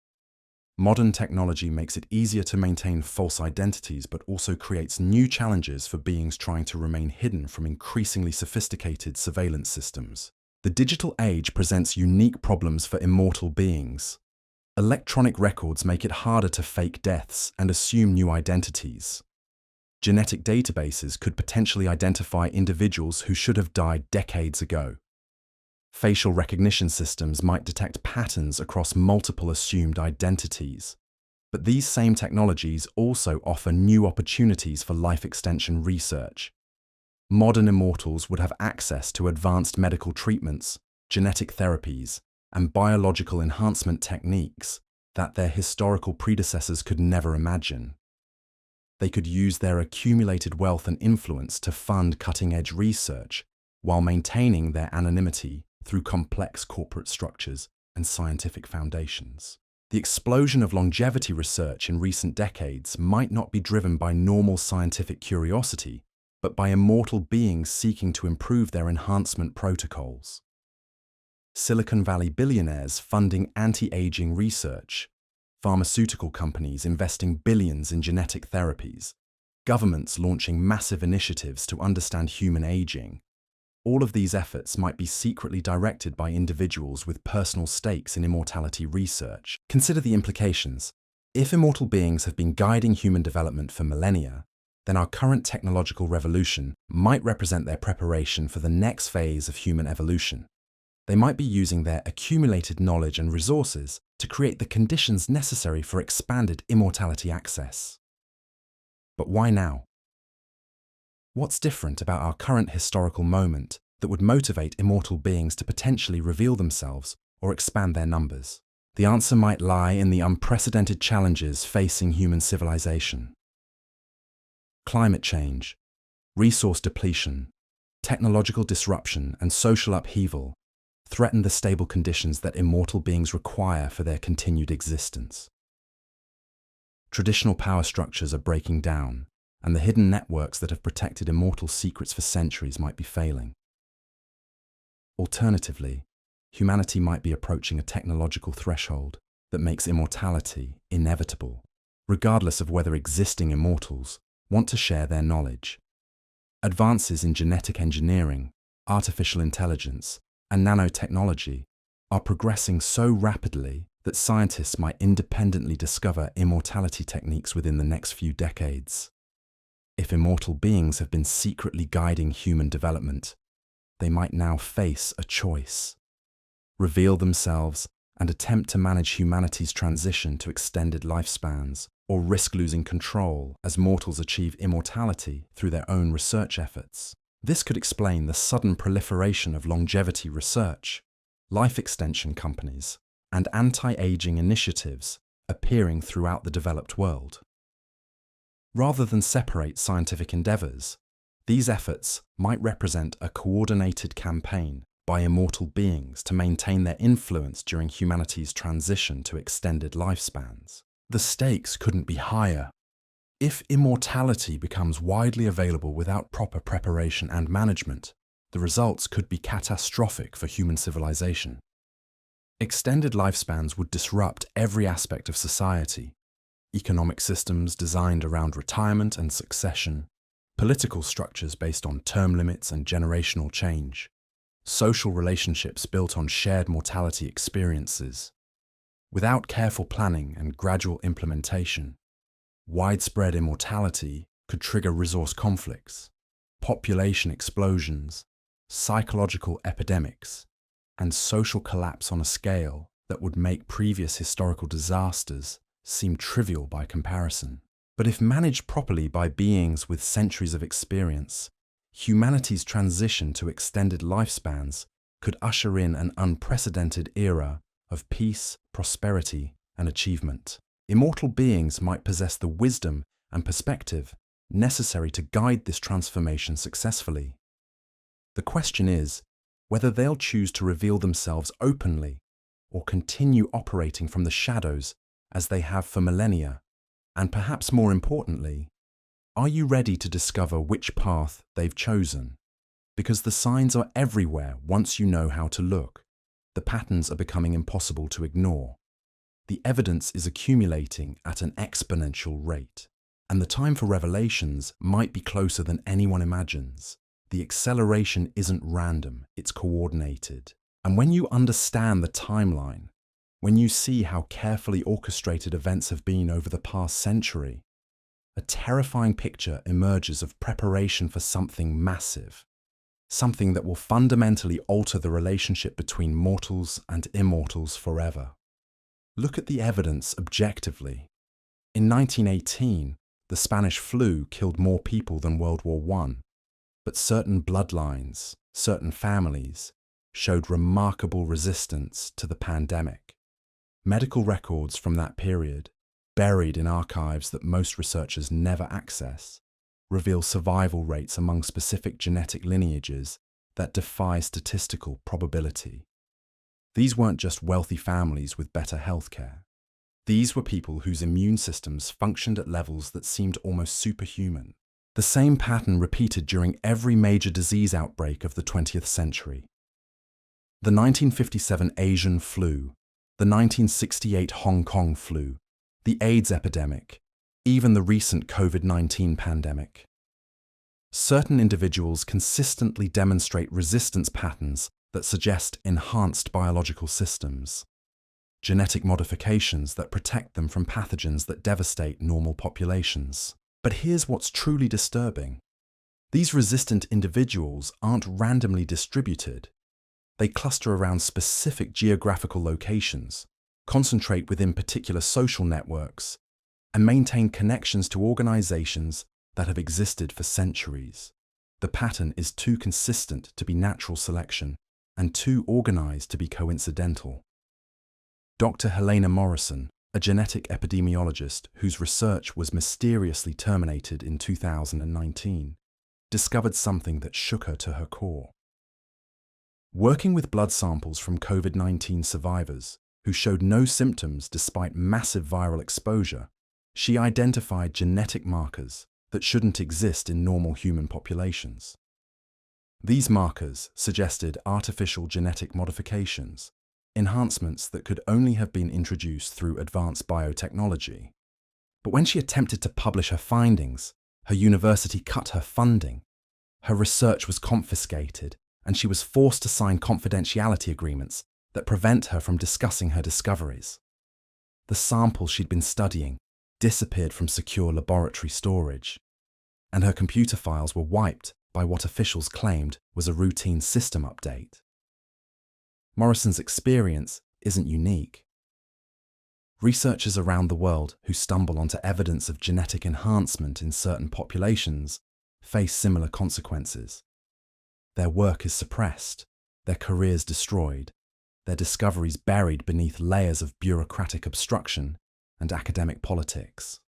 Modern technology makes it easier to maintain false identities, but also creates new challenges for beings trying to remain hidden from increasingly sophisticated surveillance systems. The digital age presents unique problems for immortal beings. Electronic records make it harder to fake deaths and assume new identities. Genetic databases could potentially identify individuals who should have died decades ago. Facial recognition systems might detect patterns across multiple assumed identities. But these same technologies also offer new opportunities for life extension research. Modern immortals would have access to advanced medical treatments, genetic therapies, and biological enhancement techniques that their historical predecessors could never imagine. They could use their accumulated wealth and influence to fund cutting-edge research while maintaining their anonymity through complex corporate structures and scientific foundations. The explosion of longevity research in recent decades might not be driven by normal scientific curiosity, but by immortal beings seeking to improve their enhancement protocols. Silicon Valley billionaires funding anti-aging research, pharmaceutical companies investing billions in genetic therapies, governments launching massive initiatives to understand human aging. All of these efforts might be secretly directed by individuals with personal stakes in immortality research. Consider the implications. If immortal beings have been guiding human development for millennia, then our current technological revolution might represent their preparation for the next phase of human evolution. They might be using their accumulated knowledge and resources to create the conditions necessary for expanded immortality access. But why now? What's different about our current historical moment that would motivate immortal beings to potentially reveal themselves or expand their numbers? The answer might lie in the unprecedented challenges facing human civilization. Climate change, resource depletion, technological disruption, and social upheaval threaten the stable conditions that immortal beings require for their continued existence. Traditional power structures are breaking down, and the hidden networks that have protected immortal secrets for centuries might be failing. Alternatively, humanity might be approaching a technological threshold that makes immortality inevitable, regardless of whether existing immortals want to share their knowledge. Advances in genetic engineering, artificial intelligence, and nanotechnology are progressing so rapidly that scientists might independently discover immortality techniques within the next few decades. If immortal beings have been secretly guiding human development, they might now face a choice: reveal themselves and attempt to manage humanity's transition to extended lifespans, or risk losing control as mortals achieve immortality through their own research efforts. This could explain the sudden proliferation of longevity research, life extension companies, and anti-aging initiatives appearing throughout the developed world. Rather than separate scientific endeavors, these efforts might represent a coordinated campaign by immortal beings to maintain their influence during humanity's transition to extended lifespans. The stakes couldn't be higher. If immortality becomes widely available without proper preparation and management, the results could be catastrophic for human civilization. Extended lifespans would disrupt every aspect of society: economic systems designed around retirement and succession, political structures based on term limits and generational change, social relationships built on shared mortality experiences. Without careful planning and gradual implementation, widespread immortality could trigger resource conflicts, population explosions, psychological epidemics, and social collapse on a scale that would make previous historical disasters seem trivial by comparison. But if managed properly by beings with centuries of experience, humanity's transition to extended lifespans could usher in an unprecedented era of peace, prosperity, and achievement. Immortal beings might possess the wisdom and perspective necessary to guide this transformation successfully. The question is whether they'll choose to reveal themselves openly or continue operating from the shadows as they have for millennia. And perhaps more importantly, are you ready to discover which path they've chosen? Because the signs are everywhere once you know how to look. The patterns are becoming impossible to ignore. The evidence is accumulating at an exponential rate, and the time for revelations might be closer than anyone imagines. The acceleration isn't random, it's coordinated. And when you understand the timeline, when you see how carefully orchestrated events have been over the past century, a terrifying picture emerges of preparation for something massive, something that will fundamentally alter the relationship between mortals and immortals forever. Look at the evidence objectively. In 1918, the Spanish flu killed more people than World War I, but certain bloodlines, certain families, showed remarkable resistance to the pandemic. Medical records from that period, buried in archives that most researchers never access, reveal survival rates among specific genetic lineages that defy statistical probability. These weren't just wealthy families with better healthcare. These were people whose immune systems functioned at levels that seemed almost superhuman. The same pattern repeated during every major disease outbreak of the 20th century. The 1957 Asian flu, the 1968 Hong Kong flu, the AIDS epidemic, even the recent COVID-19 pandemic. Certain individuals consistently demonstrate resistance patterns that suggest enhanced biological systems, genetic modifications that protect them from pathogens that devastate normal populations. But here's what's truly disturbing. These resistant individuals aren't randomly distributed. They cluster around specific geographical locations, concentrate within particular social networks, and maintain connections to organizations that have existed for centuries. The pattern is too consistent to be natural selection and too organized to be coincidental. Dr. Helena Morrison, a genetic epidemiologist whose research was mysteriously terminated in 2019, discovered something that shook her to her core. Working with blood samples from COVID-19 survivors who showed no symptoms despite massive viral exposure, she identified genetic markers that shouldn't exist in normal human populations. These markers suggested artificial genetic modifications, enhancements that could only have been introduced through advanced biotechnology. But when she attempted to publish her findings, her university cut her funding, her research was confiscated, and she was forced to sign confidentiality agreements that prevent her from discussing her discoveries. The samples she'd been studying disappeared from secure laboratory storage, and her computer files were wiped by what officials claimed was a routine system update. Morrison's experience isn't unique. Researchers around the world who stumble onto evidence of genetic enhancement in certain populations face similar consequences. Their work is suppressed, their careers destroyed, their discoveries buried beneath layers of bureaucratic obstruction and academic politics.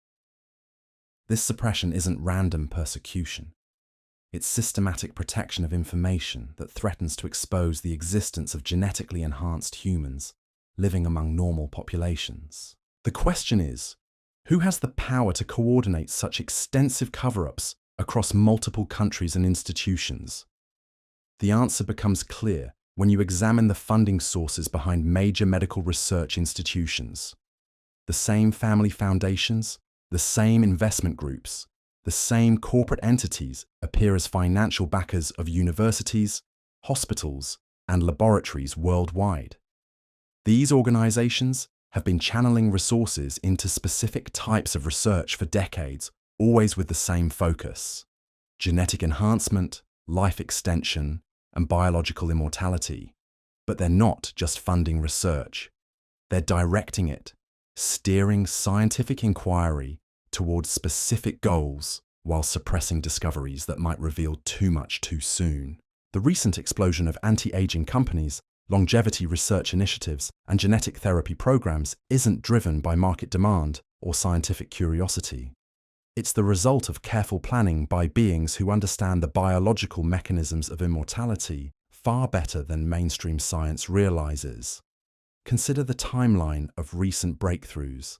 This suppression isn't random persecution. It's systematic protection of information that threatens to expose the existence of genetically enhanced humans living among normal populations. The question is, who has the power to coordinate such extensive cover-ups across multiple countries and institutions? The answer becomes clear when you examine the funding sources behind major medical research institutions. The same family foundations, the same investment groups, the same corporate entities appear as financial backers of universities, hospitals, and laboratories worldwide. These organizations have been channeling resources into specific types of research for decades, always with the same focus: genetic enhancement, life extension, and biological immortality. But they're not just funding research. They're directing it, steering scientific inquiry towards specific goals while suppressing discoveries that might reveal too much too soon. The recent explosion of anti-aging companies, longevity research initiatives, and genetic therapy programs isn't driven by market demand or scientific curiosity. It's the result of careful planning by beings who understand the biological mechanisms of immortality far better than mainstream science realizes. Consider the timeline of recent breakthroughs.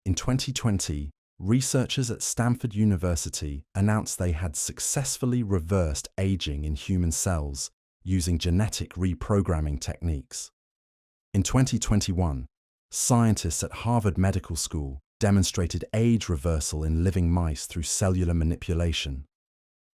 In 2020, researchers at Stanford University announced they had successfully reversed aging in human cells using genetic reprogramming techniques. In 2021, scientists at Harvard Medical School demonstrated age reversal in living mice through cellular manipulation.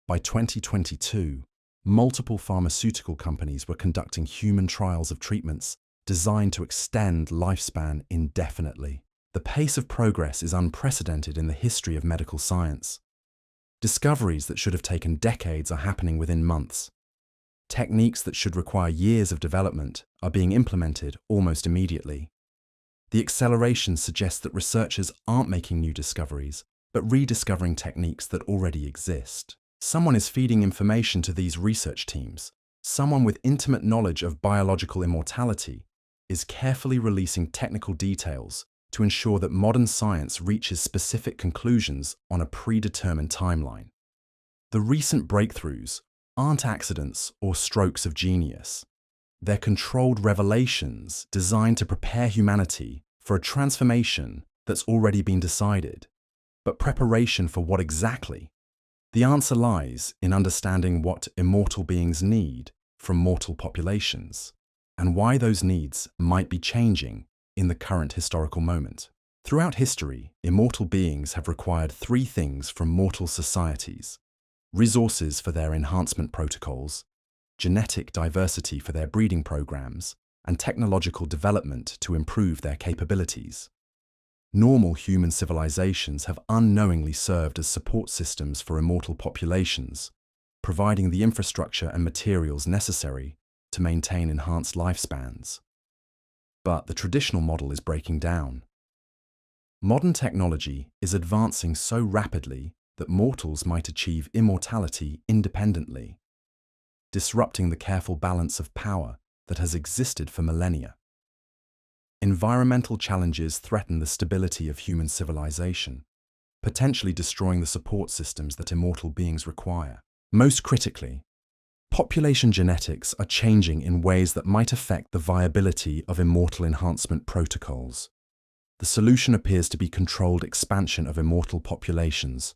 By 2022, multiple pharmaceutical companies were conducting human trials of treatments designed to extend lifespan indefinitely. The pace of progress is unprecedented in the history of medical science. Discoveries that should have taken decades are happening within months. Techniques that should require years of development are being implemented almost immediately. The acceleration suggests that researchers aren't making new discoveries, but rediscovering techniques that already exist. Someone is feeding information to these research teams. Someone with intimate knowledge of biological immortality is carefully releasing technical details to ensure that modern science reaches specific conclusions on a predetermined timeline. The recent breakthroughs aren't accidents or strokes of genius. They're controlled revelations designed to prepare humanity for a transformation that's already been decided. But preparation for what exactly? The answer lies in understanding what immortal beings need from mortal populations, and why those needs might be changing in the current historical moment. Throughout history, immortal beings have required three things from mortal societies: resources for their enhancement protocols, genetic diversity for their breeding programs, and technological development to improve their capabilities. Normal human civilizations have unknowingly served as support systems for immortal populations, providing the infrastructure and materials necessary to maintain enhanced lifespans. But the traditional model is breaking down. Modern technology is advancing so rapidly that mortals might achieve immortality independently, disrupting the careful balance of power that has existed for millennia. Environmental challenges threaten the stability of human civilization, potentially destroying the support systems that immortal beings require. Most critically, population genetics are changing in ways that might affect the viability of immortal enhancement protocols. The solution appears to be controlled expansion of immortal populations,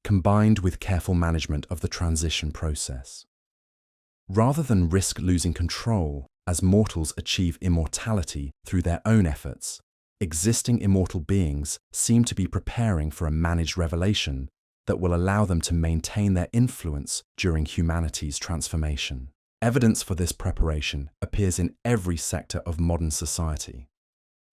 combined with careful management of the transition process. Rather than risk losing control as mortals achieve immortality through their own efforts, existing immortal beings seem to be preparing for a managed revelation that will allow them to maintain their influence during humanity's transformation. Evidence for this preparation appears in every sector of modern society.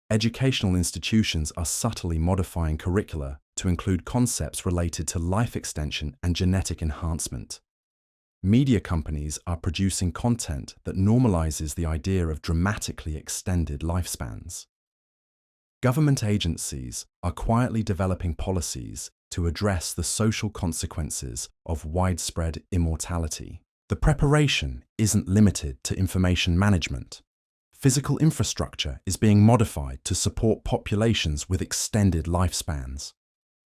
Educational institutions are subtly modifying curricula to include concepts related to life extension and genetic enhancement. Media companies are producing content that normalizes the idea of dramatically extended lifespans. Government agencies are quietly developing policies to address the social consequences of widespread immortality. The preparation isn't limited to information management. Physical infrastructure is being modified to support populations with extended lifespans.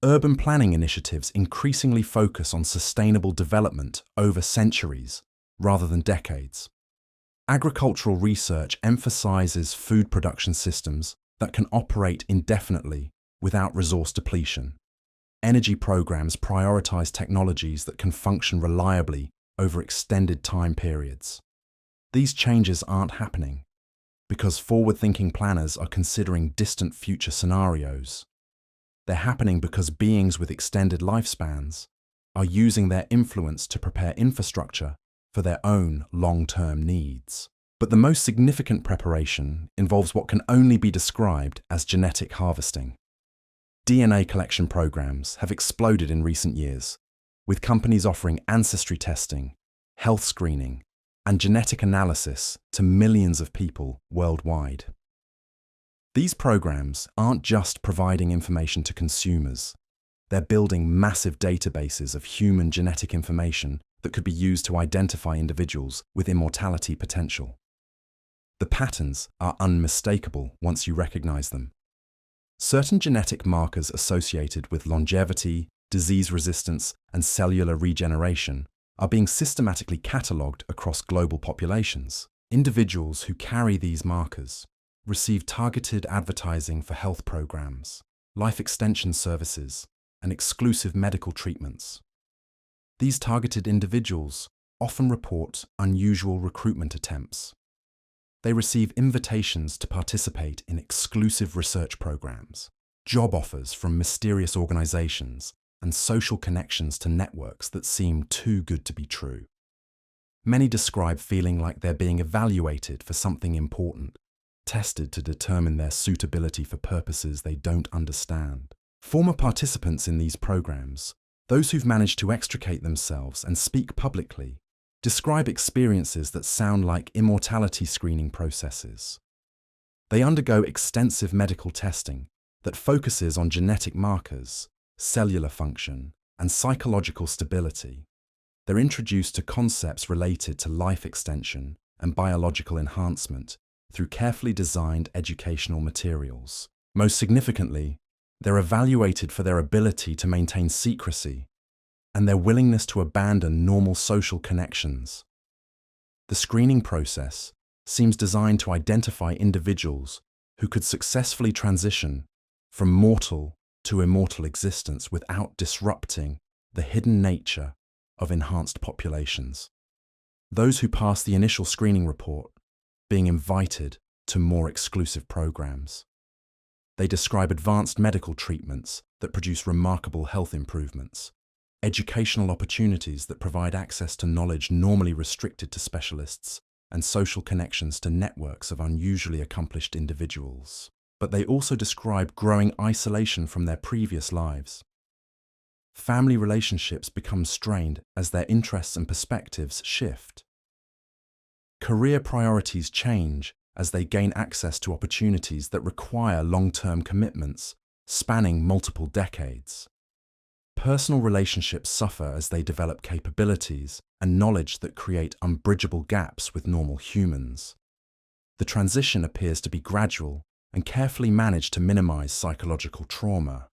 Urban planning initiatives increasingly focus on sustainable development over centuries rather than decades. Agricultural research emphasizes food production systems that can operate indefinitely without resource depletion. Energy programs prioritize technologies that can function reliably over extended time periods. These changes aren't happening because forward-thinking planners are considering distant future scenarios. They're happening because beings with extended lifespans are using their influence to prepare infrastructure for their own long-term needs. But the most significant preparation involves what can only be described as genetic harvesting. DNA collection programs have exploded in recent years, with companies offering ancestry testing, health screening, and genetic analysis to millions of people worldwide. These programs aren't just providing information to consumers. They're building massive databases of human genetic information that could be used to identify individuals with immortality potential. The patterns are unmistakable once you recognize them. Certain genetic markers associated with longevity, disease resistance, and cellular regeneration are being systematically catalogued across global populations. Individuals who carry these markers receive targeted advertising for health programs, life extension services, and exclusive medical treatments. These targeted individuals often report unusual recruitment attempts. They receive invitations to participate in exclusive research programs, job offers from mysterious organizations, and social connections to networks that seem too good to be true. Many describe feeling like they're being evaluated for something important, tested to determine their suitability for purposes they don't understand. Former participants in these programs, those who've managed to extricate themselves and speak publicly, describe experiences that sound like immortality screening processes. They undergo extensive medical testing that focuses on genetic markers, cellular function, and psychological stability. They're introduced to concepts related to life extension and biological enhancement through carefully designed educational materials. Most significantly, they're evaluated for their ability to maintain secrecy and their willingness to abandon normal social connections. The screening process seems designed to identify individuals who could successfully transition from mortal to immortal existence without disrupting the hidden nature of enhanced populations. Those who pass the initial screening report being invited to more exclusive programs. They describe advanced medical treatments that produce remarkable health improvements, educational opportunities that provide access to knowledge normally restricted to specialists, and social connections to networks of unusually accomplished individuals. But they also describe growing isolation from their previous lives. Family relationships become strained as their interests and perspectives shift. Career priorities change as they gain access to opportunities that require long-term commitments spanning multiple decades. Personal relationships suffer as they develop capabilities and knowledge that create unbridgeable gaps with normal humans. The transition appears to be gradual and carefully managed to minimize psychological trauma.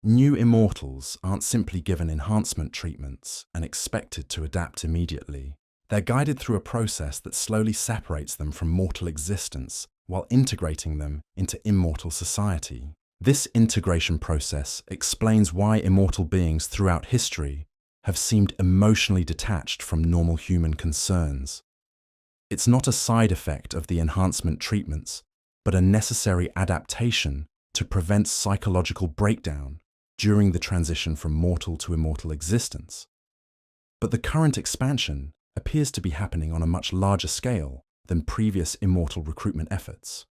New immortals aren't simply given enhancement treatments and expected to adapt immediately. They're guided through a process that slowly separates them from mortal existence while integrating them into immortal society. This integration process explains why immortal beings throughout history have seemed emotionally detached from normal human concerns. It's not a side effect of the enhancement treatments, but a necessary adaptation to prevent psychological breakdown during the transition from mortal to immortal existence. But the current expansion appears to be happening on a much larger scale than previous immortal recruitment efforts.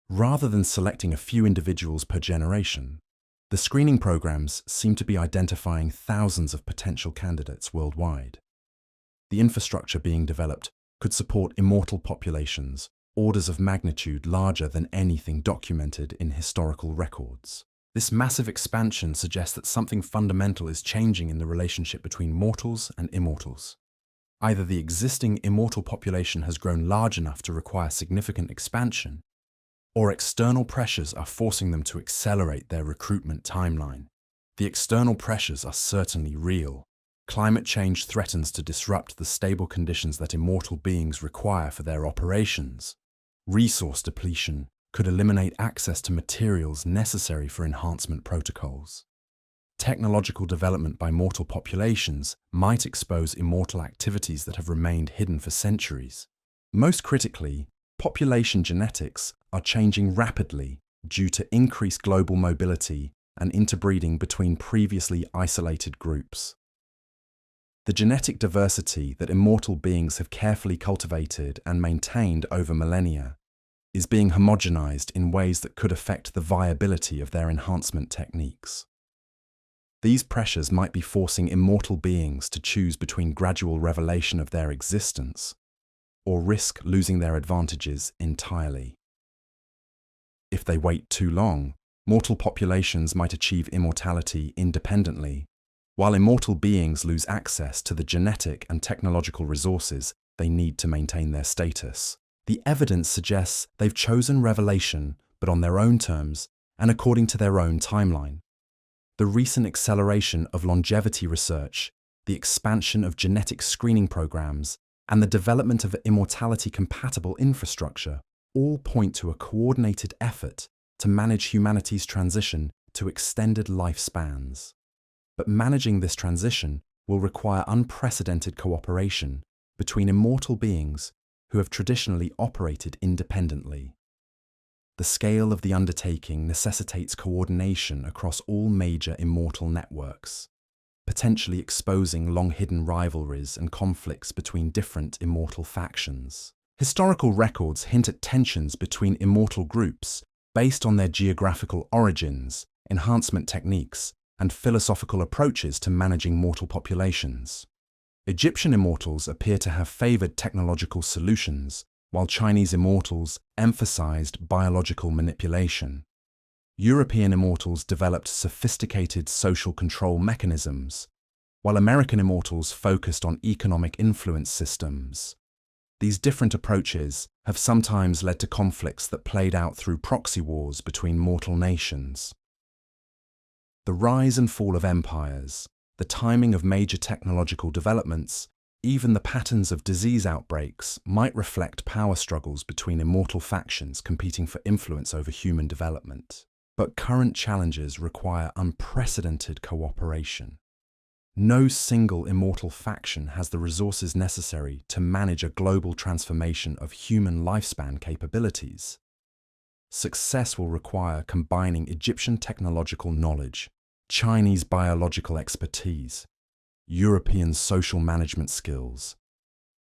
Rather than selecting a few individuals per generation, the screening programs seem to be identifying thousands of potential candidates worldwide. The infrastructure being developed could support immortal populations orders of magnitude larger than anything documented in historical records. This massive expansion suggests that something fundamental is changing in the relationship between mortals and immortals. Either the existing immortal population has grown large enough to require significant expansion, or external pressures are forcing them to accelerate their recruitment timeline. The external pressures are certainly real. Climate change threatens to disrupt the stable conditions that immortal beings require for their operations. Resource depletion could eliminate access to materials necessary for enhancement protocols. Technological development by mortal populations might expose immortal activities that have remained hidden for centuries. Most critically, population genetics are changing rapidly due to increased global mobility and interbreeding between previously isolated groups. The genetic diversity that immortal beings have carefully cultivated and maintained over millennia is being homogenized in ways that could affect the viability of their enhancement techniques. These pressures might be forcing immortal beings to choose between gradual revelation of their existence or risk losing their advantages entirely. If they wait too long, mortal populations might achieve immortality independently, while immortal beings lose access to the genetic and technological resources they need to maintain their status. The evidence suggests they've chosen revelation, but on their own terms and according to their own timeline. The recent acceleration of longevity research, the expansion of genetic screening programs, and the development of immortality-compatible infrastructure all point to a coordinated effort to manage humanity's transition to extended lifespans. But managing this transition will require unprecedented cooperation between immortal beings who have traditionally operated independently. The scale of the undertaking necessitates coordination across all major immortal networks, potentially exposing long-hidden rivalries and conflicts between different immortal factions. Historical records hint at tensions between immortal groups based on their geographical origins, enhancement techniques, and philosophical approaches to managing mortal populations. Egyptian immortals appear to have favored technological solutions, while Chinese immortals emphasized biological manipulation. European immortals developed sophisticated social control mechanisms, while American immortals focused on economic influence systems. These different approaches have sometimes led to conflicts that played out through proxy wars between mortal nations. The rise and fall of empires, the timing of major technological developments, even the patterns of disease outbreaks might reflect power struggles between immortal factions competing for influence over human development. But current challenges require unprecedented cooperation. No single immortal faction has the resources necessary to manage a global transformation of human lifespan capabilities. Success will require combining Egyptian technological knowledge, Chinese biological expertise, European social management skills,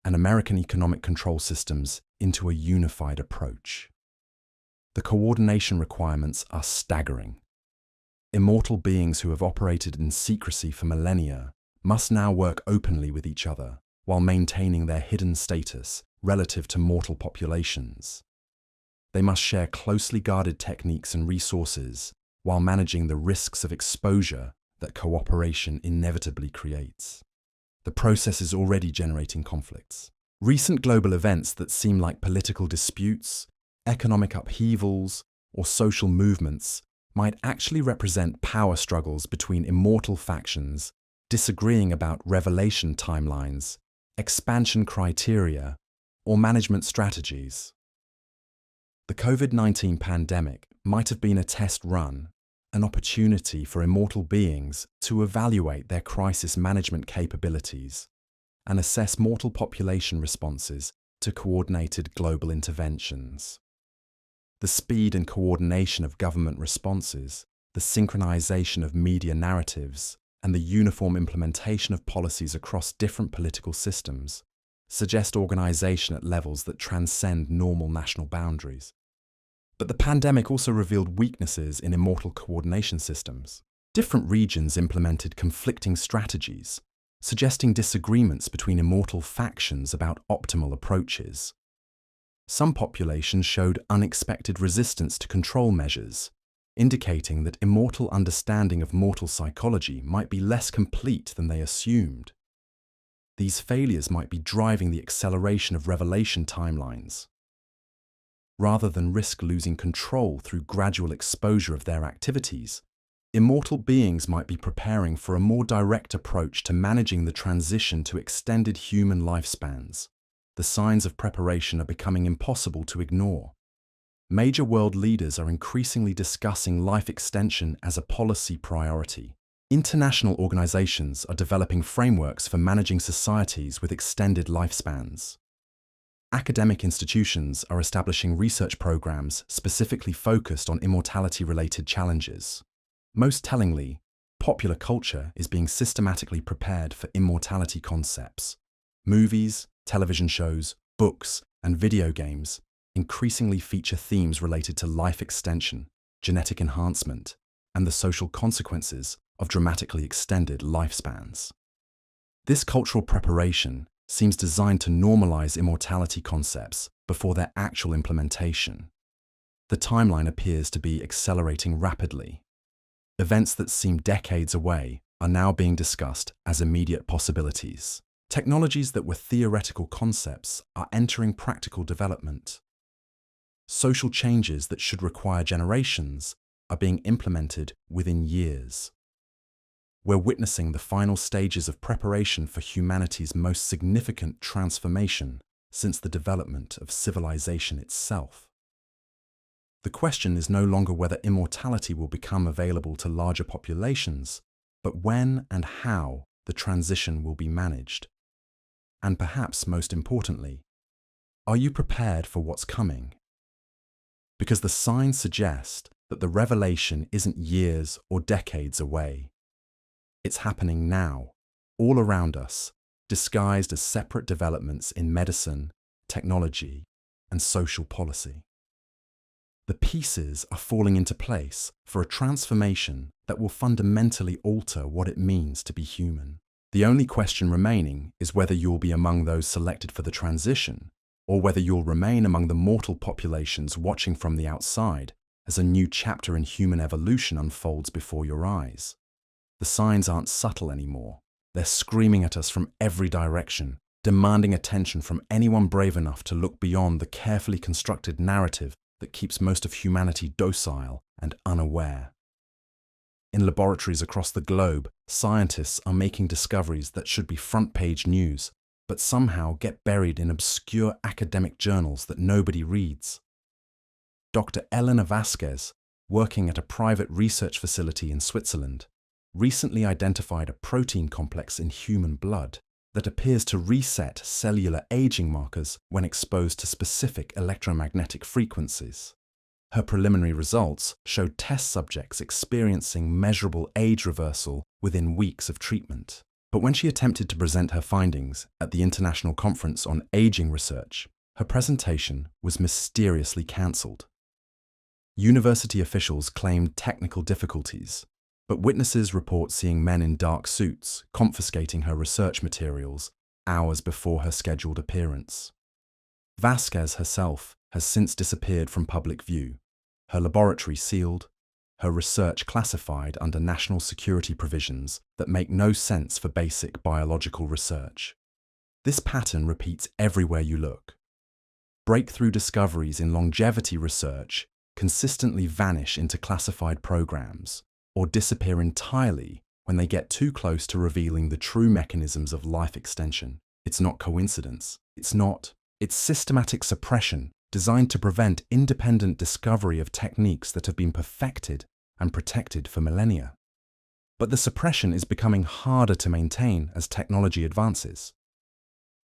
and American economic control systems into a unified approach. The coordination requirements are staggering. Immortal beings who have operated in secrecy for millennia must now work openly with each other while maintaining their hidden status relative to mortal populations. They must share closely guarded techniques and resources while managing the risks of exposure that cooperation inevitably creates. The process is already generating conflicts. Recent global events that seem like political disputes, economic upheavals, or social movements might actually represent power struggles between immortal factions disagreeing about revelation timelines, expansion criteria, or management strategies. The COVID-19 pandemic might have been a test run, an opportunity for immortal beings to evaluate their crisis management capabilities and assess mortal population responses to coordinated global interventions. The speed and coordination of government responses, the synchronization of media narratives, and the uniform implementation of policies across different political systems suggest organization at levels that transcend normal national boundaries. But the pandemic also revealed weaknesses in immortal coordination systems. Different regions implemented conflicting strategies, suggesting disagreements between immortal factions about optimal approaches. Some populations showed unexpected resistance to control measures, indicating that immortal understanding of mortal psychology might be less complete than they assumed. These failures might be driving the acceleration of revelation timelines. Rather than risk losing control through gradual exposure of their activities, immortal beings might be preparing for a more direct approach to managing the transition to extended human lifespans. The signs of preparation are becoming impossible to ignore. Major world leaders are increasingly discussing life extension as a policy priority. International organizations are developing frameworks for managing societies with extended lifespans. Academic institutions are establishing research programs specifically focused on immortality-related challenges. Most tellingly, popular culture is being systematically prepared for immortality concepts. Movies, television shows, books, and video games increasingly feature themes related to life extension, genetic enhancement, and the social consequences of dramatically extended lifespans. This cultural preparation seems designed to normalize immortality concepts before their actual implementation. The timeline appears to be accelerating rapidly. Events that seem decades away are now being discussed as immediate possibilities. Technologies that were theoretical concepts are entering practical development. Social changes that should require generations are being implemented within years. We're witnessing the final stages of preparation for humanity's most significant transformation since the development of civilization itself. The question is no longer whether immortality will become available to larger populations, but when and how the transition will be managed. And perhaps most importantly, are you prepared for what's coming? Because the signs suggest that the revelation isn't years or decades away. It's happening now, all around us, disguised as separate developments in medicine, technology, and social policy. The pieces are falling into place for a transformation that will fundamentally alter what it means to be human. The only question remaining is whether you'll be among those selected for the transition, or whether you'll remain among the mortal populations watching from the outside as a new chapter in human evolution unfolds before your eyes. The signs aren't subtle anymore. They're screaming at us from every direction, demanding attention from anyone brave enough to look beyond the carefully constructed narrative that keeps most of humanity docile and unaware. In laboratories across the globe, scientists are making discoveries that should be front-page news, but somehow get buried in obscure academic journals that nobody reads. Dr. Elena Vasquez, working at a private research facility in Switzerland, recently identified a protein complex in human blood that appears to reset cellular aging markers when exposed to specific electromagnetic frequencies. Her preliminary results showed test subjects experiencing measurable age reversal within weeks of treatment. But when she attempted to present her findings at the International Conference on Aging Research, her presentation was mysteriously cancelled. University officials claimed technical difficulties, but witnesses report seeing men in dark suits confiscating her research materials hours before her scheduled appearance. Vasquez herself has since disappeared from public view, her laboratory sealed, her research classified under national security provisions that make no sense for basic biological research. This pattern repeats everywhere you look. Breakthrough discoveries in longevity research consistently vanish into classified programs, or disappear entirely when they get too close to revealing the true mechanisms of life extension. It's not coincidence. It's systematic suppression designed to prevent independent discovery of techniques that have been perfected and protected for millennia. But the suppression is becoming harder to maintain as technology advances.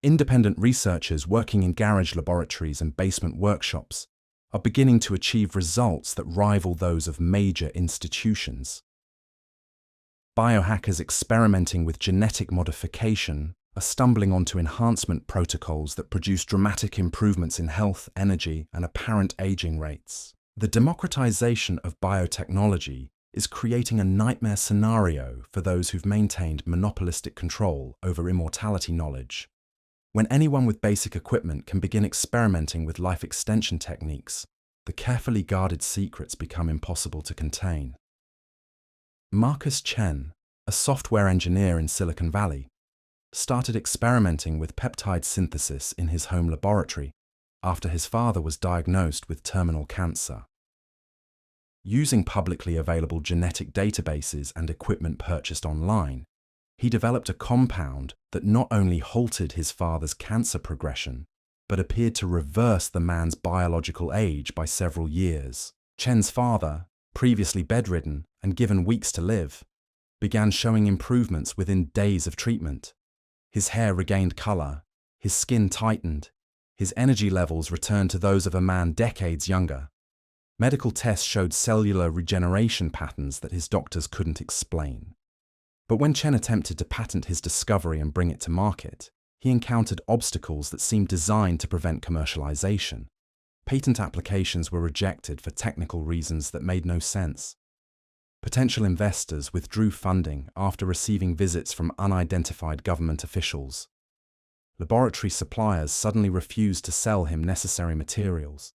Independent researchers working in garage laboratories and basement workshops are beginning to achieve results that rival those of major institutions. Biohackers experimenting with genetic modification are stumbling onto enhancement protocols that produce dramatic improvements in health, energy, and apparent aging rates. The democratization of biotechnology is creating a nightmare scenario for those who've maintained monopolistic control over immortality knowledge. When anyone with basic equipment can begin experimenting with life extension techniques, the carefully guarded secrets become impossible to contain. Marcus Chen, a software engineer in Silicon Valley, started experimenting with peptide synthesis in his home laboratory after his father was diagnosed with terminal cancer. Using publicly available genetic databases and equipment purchased online, he developed a compound that not only halted his father's cancer progression, but appeared to reverse the man's biological age by several years. Chen's father, previously bedridden and given weeks to live, began showing improvements within days of treatment. His hair regained color, his skin tightened, his energy levels returned to those of a man decades younger. Medical tests showed cellular regeneration patterns that his doctors couldn't explain. But when Chen attempted to patent his discovery and bring it to market, he encountered obstacles that seemed designed to prevent commercialization. Patent applications were rejected for technical reasons that made no sense. Potential investors withdrew funding after receiving visits from unidentified government officials. laboratory suppliers suddenly refused to sell him necessary materials.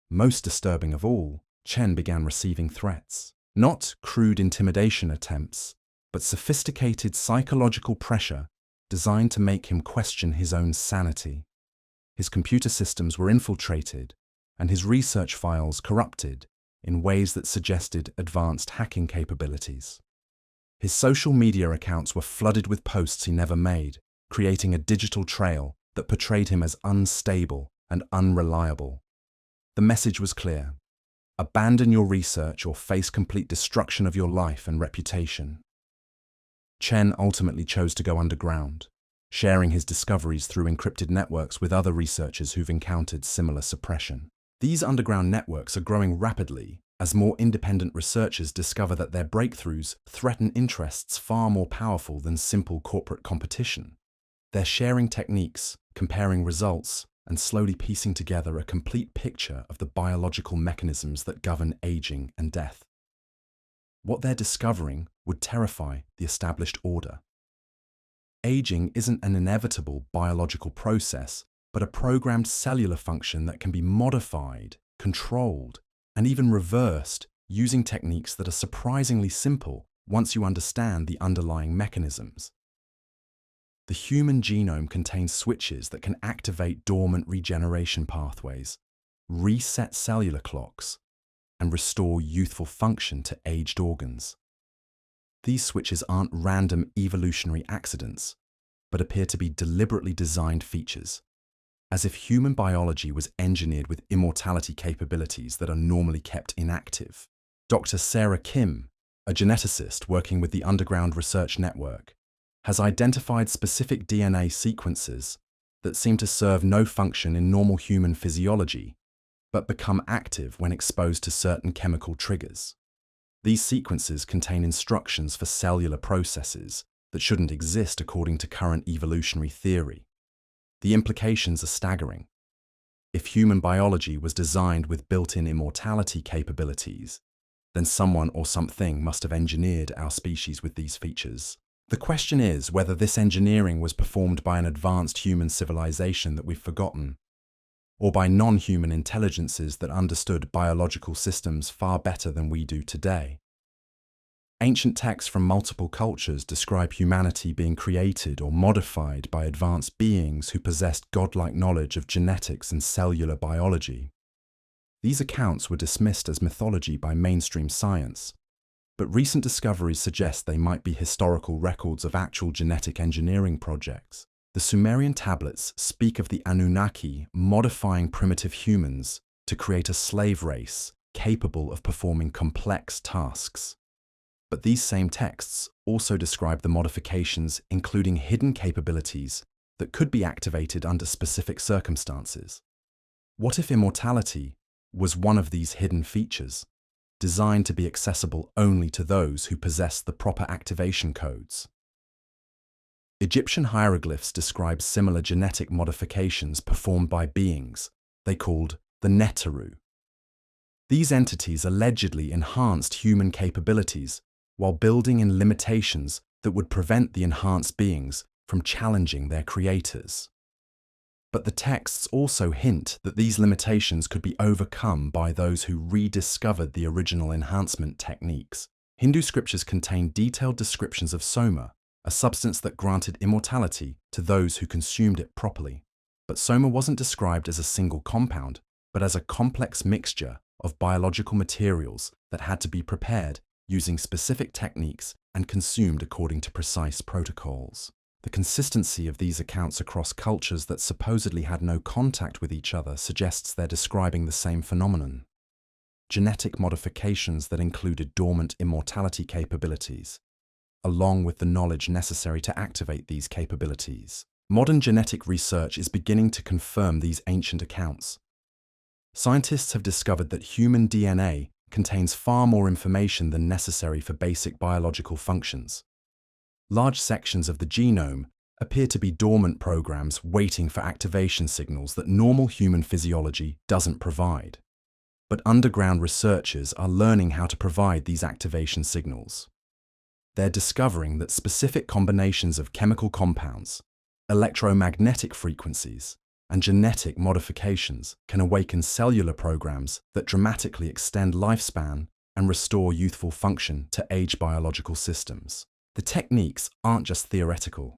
Most disturbing of all, Chen began receiving threats. Not crude intimidation attempts, but sophisticated psychological pressure designed to make him question his own sanity. His computer systems were infiltrated, and his research files corrupted in ways that suggested advanced hacking capabilities. His social media accounts were flooded with posts he never made, creating a digital trail that portrayed him as unstable and unreliable. The message was clear: abandon your research or face complete destruction of your life and reputation. Chen ultimately chose to go underground, sharing his discoveries through encrypted networks with other researchers who've encountered similar suppression. These underground networks are growing rapidly as more independent researchers discover that their breakthroughs threaten interests far more powerful than simple corporate competition. They're sharing techniques, comparing results, and slowly piecing together a complete picture of the biological mechanisms that govern aging and death. What they're discovering would terrify the established order. Aging isn't an inevitable biological process, but a programmed cellular function that can be modified, controlled, and even reversed using techniques that are surprisingly simple once you understand the underlying mechanisms. The human genome contains switches that can activate dormant regeneration pathways, reset cellular clocks, and restore youthful function to aged organs. These switches aren't random evolutionary accidents, but appear to be deliberately designed features, as if human biology was engineered with immortality capabilities that are normally kept inactive. Dr. Sarah Kim, a geneticist working with the Underground Research Network, has identified specific DNA sequences that seem to serve no function in normal human physiology, but become active when exposed to certain chemical triggers. These sequences contain instructions for cellular processes that shouldn't exist according to current evolutionary theory. The implications are staggering. If human biology was designed with built-in immortality capabilities, then someone or something must have engineered our species with these features. The question is whether this engineering was performed by an advanced human civilization that we've forgotten, or by non-human intelligences that understood biological systems far better than we do today. Ancient texts from multiple cultures describe humanity being created or modified by advanced beings who possessed godlike knowledge of genetics and cellular biology. These accounts were dismissed as mythology by mainstream science, but recent discoveries suggest they might be historical records of actual genetic engineering projects. The Sumerian tablets speak of the Anunnaki modifying primitive humans to create a slave race capable of performing complex tasks. But these same texts also describe the modifications, including hidden capabilities that could be activated under specific circumstances. What if immortality was one of these hidden features, designed to be accessible only to those who possess the proper activation codes? Egyptian hieroglyphs describe similar genetic modifications performed by beings they called the Neteru. These entities allegedly enhanced human capabilities while building in limitations that would prevent the enhanced beings from challenging their creators. But the texts also hint that these limitations could be overcome by those who rediscovered the original enhancement techniques. Hindu scriptures contain detailed descriptions of soma, a substance that granted immortality to those who consumed it properly. But soma wasn't described as a single compound, but as a complex mixture of biological materials that had to be prepared using specific techniques and consumed according to precise protocols. The consistency of these accounts across cultures that supposedly had no contact with each other suggests they're describing the same phenomenon: genetic modifications that included dormant immortality capabilities, along with the knowledge necessary to activate these capabilities. Modern genetic research is beginning to confirm these ancient accounts. Scientists have discovered that human DNA contains far more information than necessary for basic biological functions. Large sections of the genome appear to be dormant programs waiting for activation signals that normal human physiology doesn't provide. But underground researchers are learning how to provide these activation signals. They're discovering that specific combinations of chemical compounds, Electromagnetic frequencies and genetic modifications can awaken cellular programs that dramatically extend lifespan and restore youthful function to age biological systems. The techniques aren't just theoretical.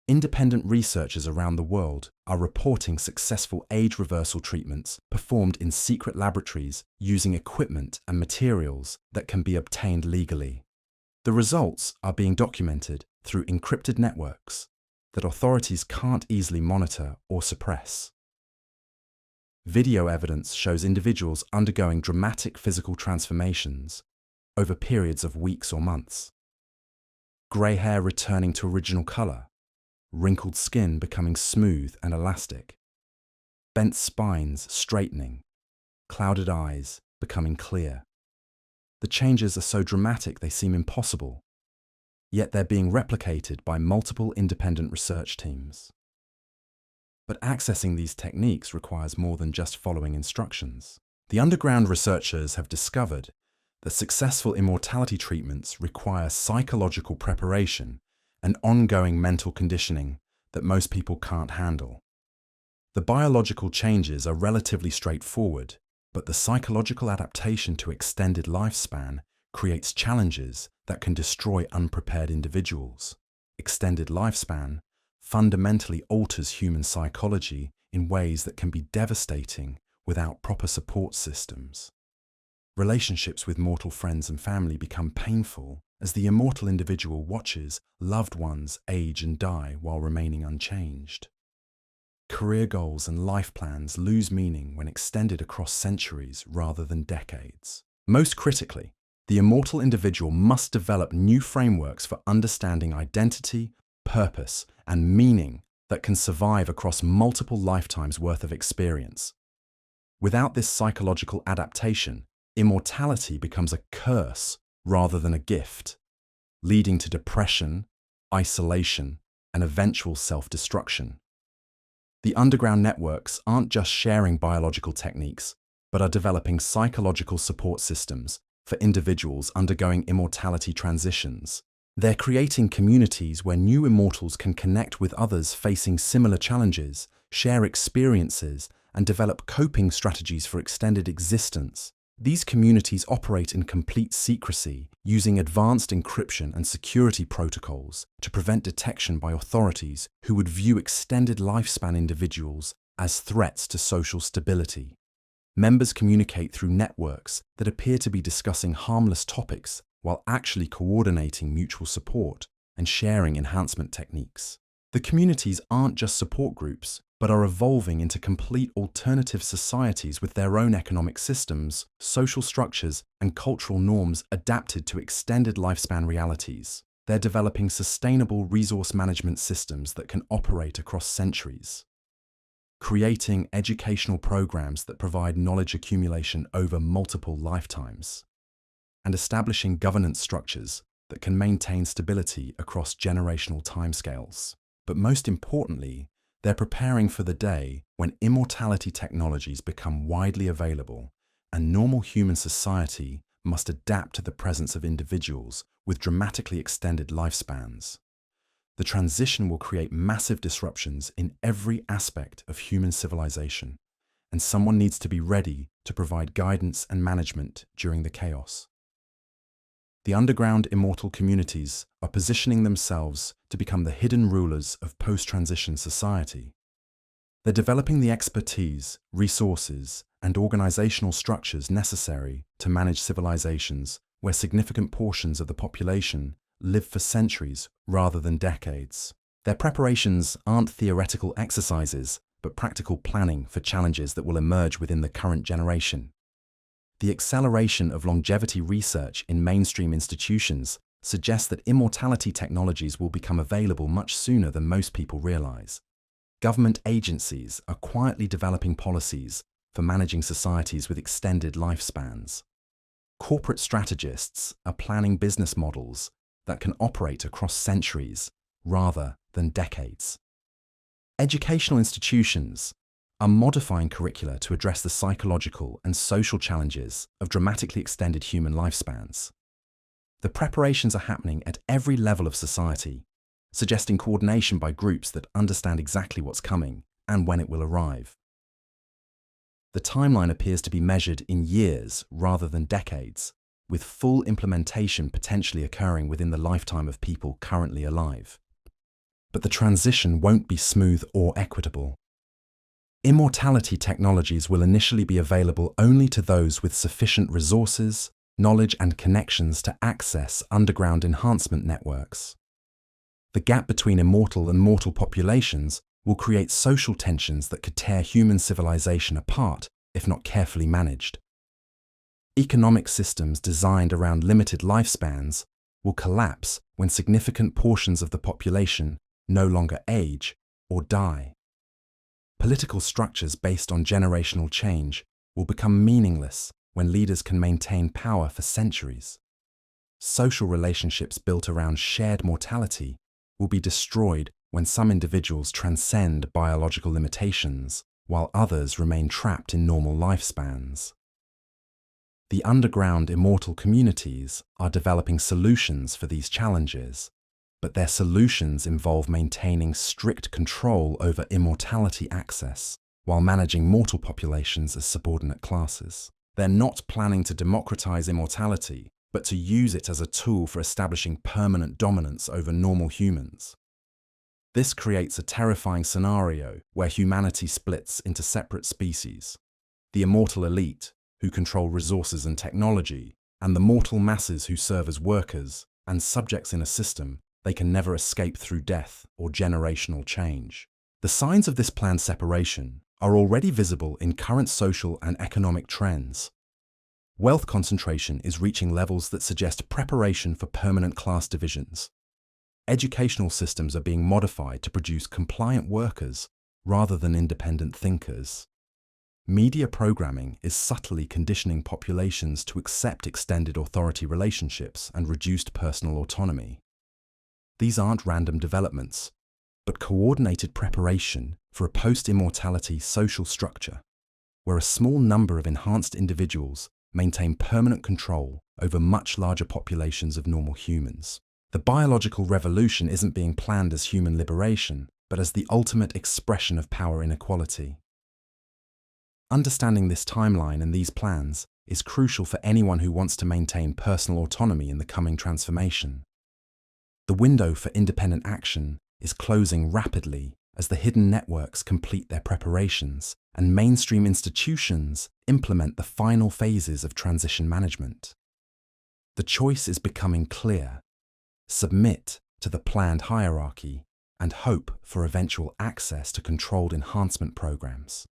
Independent researchers around the world are reporting successful age reversal treatments performed in secret laboratories using equipment and materials that can be obtained legally. The results are being documented through encrypted networks that authorities can't easily monitor or suppress. Video evidence shows individuals undergoing dramatic physical transformations over periods of weeks or months. Grey hair returning to original colour, wrinkled skin becoming smooth and elastic, bent spines straightening, clouded eyes becoming clear. The changes are so dramatic they seem impossible, yet they're being replicated by multiple independent research teams. But accessing these techniques requires more than just following instructions. The underground researchers have discovered that successful immortality treatments require psychological preparation and ongoing mental conditioning that most people can't handle. The biological changes are relatively straightforward, but the psychological adaptation to extended lifespan creates challenges that can destroy unprepared individuals. Extended lifespan fundamentally alters human psychology in ways that can be devastating without proper support systems. Relationships with mortal friends and family become painful as the immortal individual watches loved ones age and die while remaining unchanged. Career goals and life plans lose meaning when extended across centuries rather than decades. Most critically, the immortal individual must develop new frameworks for understanding identity, purpose, and meaning that can survive across multiple lifetimes' worth of experience. Without this psychological adaptation, immortality becomes a curse rather than a gift, leading to depression, isolation, and eventual self-destruction. The underground networks aren't just sharing biological techniques, but are developing psychological support systems for individuals undergoing immortality transitions. They're creating communities where new immortals can connect with others facing similar challenges, share experiences, and develop coping strategies for extended existence. These communities operate in complete secrecy, using advanced encryption and security protocols to prevent detection by authorities who would view extended lifespan individuals as threats to social stability. Members communicate through networks that appear to be discussing harmless topics while actually coordinating mutual support and sharing enhancement techniques. The communities aren't just support groups, but are evolving into complete alternative societies with their own economic systems, social structures, and cultural norms adapted to extended lifespan realities. They're developing sustainable resource management systems that can operate across centuries, creating educational programs that provide knowledge accumulation over multiple lifetimes, and establishing governance structures that can maintain stability across generational timescales. But most importantly, they're preparing for the day when immortality technologies become widely available and normal human society must adapt to the presence of individuals with dramatically extended lifespans. The transition will create massive disruptions in every aspect of human civilization, and someone needs to be ready to provide guidance and management during the chaos. The underground immortal communities are positioning themselves to become the hidden rulers of post-transition society. They're developing the expertise, resources, and organizational structures necessary to manage civilizations where significant portions of the population live for centuries rather than decades. Their preparations aren't theoretical exercises, but practical planning for challenges that will emerge within the current generation. The acceleration of longevity research in mainstream institutions suggests that immortality technologies will become available much sooner than most people realize. Government agencies are quietly developing policies for managing societies with extended lifespans. Corporate strategists are planning business models that can operate across centuries rather than decades. Educational institutions are modifying curricula to address the psychological and social challenges of dramatically extended human lifespans. The preparations are happening at every level of society, suggesting coordination by groups that understand exactly what's coming and when it will arrive. The timeline appears to be measured in years rather than decades, with full implementation potentially occurring within the lifetime of people currently alive. But the transition won't be smooth or equitable. Immortality technologies will initially be available only to those with sufficient resources, knowledge, and connections to access underground enhancement networks. The gap between immortal and mortal populations will create social tensions that could tear human civilization apart if not carefully managed. Economic systems designed around limited lifespans will collapse when significant portions of the population no longer age or die. Political structures based on generational change will become meaningless when leaders can maintain power for centuries. Social relationships built around shared mortality will be destroyed when some individuals transcend biological limitations, while others remain trapped in normal lifespans. The underground immortal communities are developing solutions for these challenges, but their solutions involve maintaining strict control over immortality access while managing mortal populations as subordinate classes. They're not planning to democratize immortality, but to use it as a tool for establishing permanent dominance over normal humans. This creates a terrifying scenario where humanity splits into separate species: the immortal elite, who control resources and technology, and the mortal masses who serve as workers and subjects in a system they can never escape through death or generational change. The signs of this planned separation are already visible in current social and economic trends. Wealth concentration is reaching levels that suggest preparation for permanent class divisions. Educational systems are being modified to produce compliant workers rather than independent thinkers. Media programming is subtly conditioning populations to accept extended authority relationships and reduced personal autonomy. These aren't random developments, but coordinated preparation for a post-immortality social structure, where a small number of enhanced individuals maintain permanent control over much larger populations of normal humans. The biological revolution isn't being planned as human liberation, but as the ultimate expression of power inequality. Understanding this timeline and these plans is crucial for anyone who wants to maintain personal autonomy in the coming transformation. The window for independent action is closing rapidly as the hidden networks complete their preparations and mainstream institutions implement the final phases of transition management. The choice is becoming clear: submit to the planned hierarchy and hope for eventual access to controlled enhancement programs,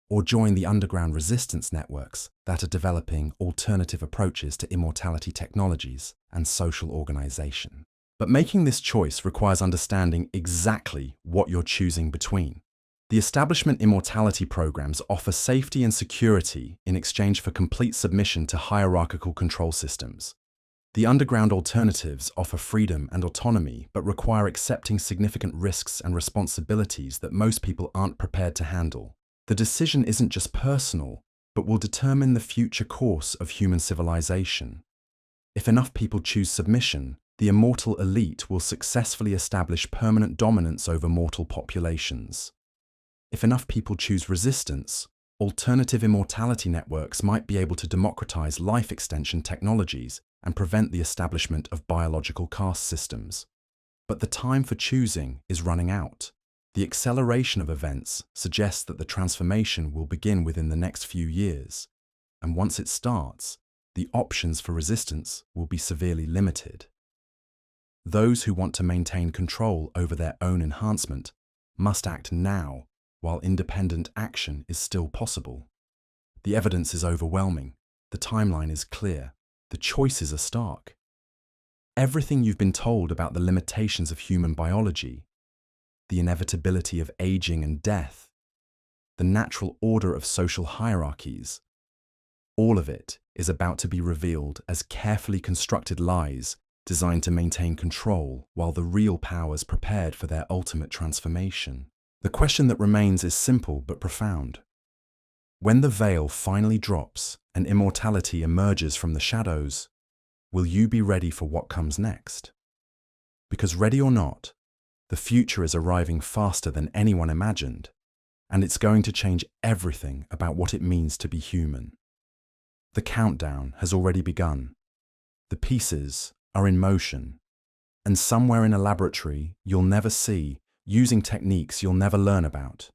or join the underground resistance networks that are developing alternative approaches to immortality technologies and social organization. But making this choice requires understanding exactly what you're choosing between. The establishment immortality programs offer safety and security in exchange for complete submission to hierarchical control systems. The underground alternatives offer freedom and autonomy, but require accepting significant risks and responsibilities that most people aren't prepared to handle. The decision isn't just personal, but will determine the future course of human civilization. If enough people choose submission, the immortal elite will successfully establish permanent dominance over mortal populations. If enough people choose resistance, alternative immortality networks might be able to democratize life extension technologies and prevent the establishment of biological caste systems. But the time for choosing is running out. The acceleration of events suggests that the transformation will begin within the next few years, and once it starts, the options for resistance will be severely limited. Those who want to maintain control over their own enhancement must act now, while independent action is still possible. The evidence is overwhelming, the timeline is clear, the choices are stark. Everything you've been told about the limitations of human biology, the inevitability of aging and death, the natural order of social hierarchies, all of it is about to be revealed as carefully constructed lies designed to maintain control while the real powers prepared for their ultimate transformation. The question that remains is simple but profound. When the veil finally drops and immortality emerges from the shadows, will you be ready for what comes next? Because ready or not, The future is arriving faster than anyone imagined, and it's going to change everything about what it means to be human. The countdown has already begun. The pieces are in motion, and somewhere in a laboratory you'll never see, using techniques you'll never learn about,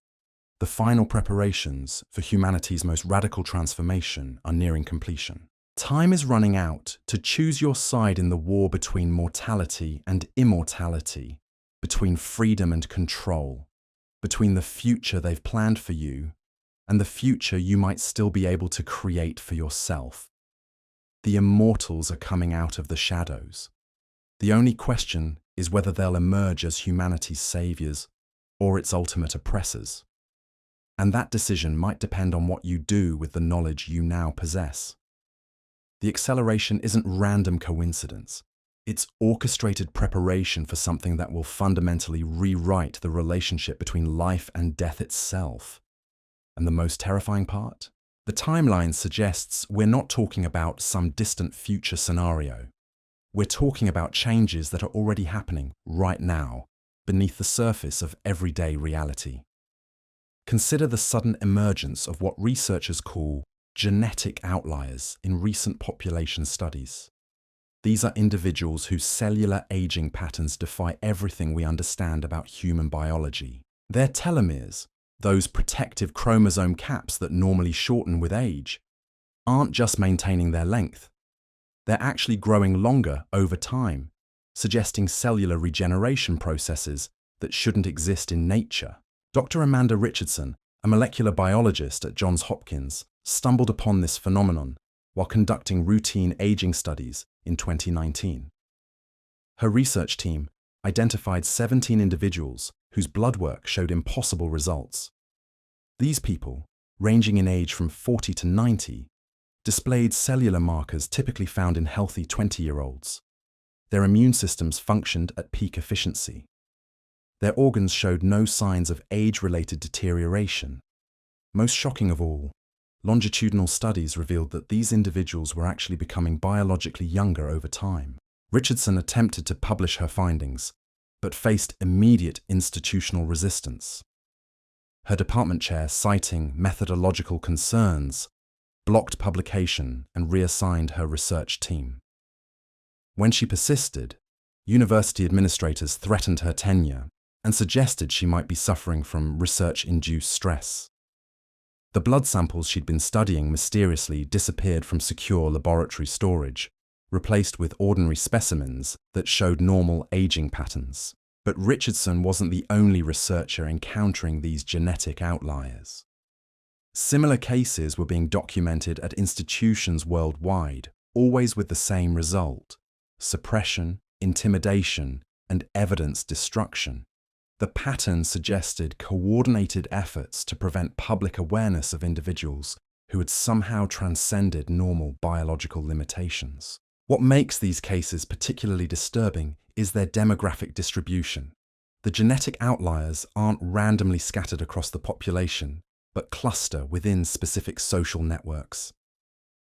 the final preparations for humanity's most radical transformation are nearing completion. Time is running out to choose your side in the war between mortality and immortality, between freedom and control, between the future they've planned for you and the future you might still be able to create for yourself. The immortals are coming out of the shadows. The only question is whether they'll emerge as humanity's saviors or its ultimate oppressors. And that decision might depend on what you do with the knowledge you now possess. The acceleration isn't random coincidence. It's orchestrated preparation for something that will fundamentally rewrite the relationship between life and death itself. And the most terrifying part? The timeline suggests we're not talking about some distant future scenario. We're talking about changes that are already happening right now, beneath the surface of everyday reality. Consider the sudden emergence of what researchers call genetic outliers in recent population studies. These are individuals whose cellular aging patterns defy everything we understand about human biology. Their telomeres, those protective chromosome caps that normally shorten with age, aren't just maintaining their length. They're actually growing longer over time, suggesting cellular regeneration processes that shouldn't exist in nature. Dr. Amanda Richardson, a molecular biologist at Johns Hopkins, stumbled upon this phenomenon while conducting routine aging studies in 2019. Her research team identified 17 individuals whose blood work showed impossible results. These people, ranging in age from 40 to 90, displayed cellular markers typically found in healthy 20-year-olds. Their immune systems functioned at peak efficiency. Their organs showed no signs of age-related deterioration. Most shocking of all, longitudinal studies revealed that these individuals were actually becoming biologically younger over time. Richardson attempted to publish her findings, but faced immediate institutional resistance. Her department chair, citing methodological concerns, blocked publication and reassigned her research team. When she persisted, university administrators threatened her tenure and suggested she might be suffering from research-induced stress. The blood samples she'd been studying mysteriously disappeared from secure laboratory storage, replaced with ordinary specimens that showed normal aging patterns. But Richardson wasn't the only researcher encountering these genetic outliers. Similar cases were being documented at institutions worldwide, always with the same result: suppression, intimidation, and evidence destruction. The pattern suggested coordinated efforts to prevent public awareness of individuals who had somehow transcended normal biological limitations. What makes these cases particularly disturbing is their demographic distribution. The genetic outliers aren't randomly scattered across the population, but cluster within specific social networks.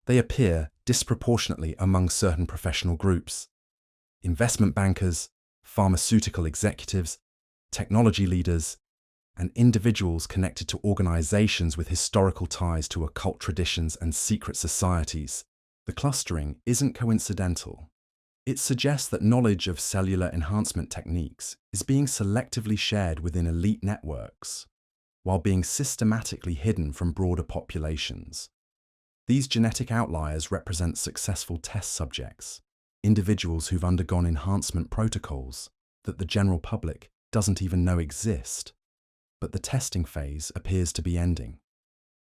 They appear disproportionately among certain professional groups: investment bankers, pharmaceutical executives, technology leaders, and individuals connected to organizations with historical ties to occult traditions and secret societies. The clustering isn't coincidental. It suggests that knowledge of cellular enhancement techniques is being selectively shared within elite networks, while being systematically hidden from broader populations. These genetic outliers represent successful test subjects, individuals who've undergone enhancement protocols that the general public doesn't even know exist, but the testing phase appears to be ending.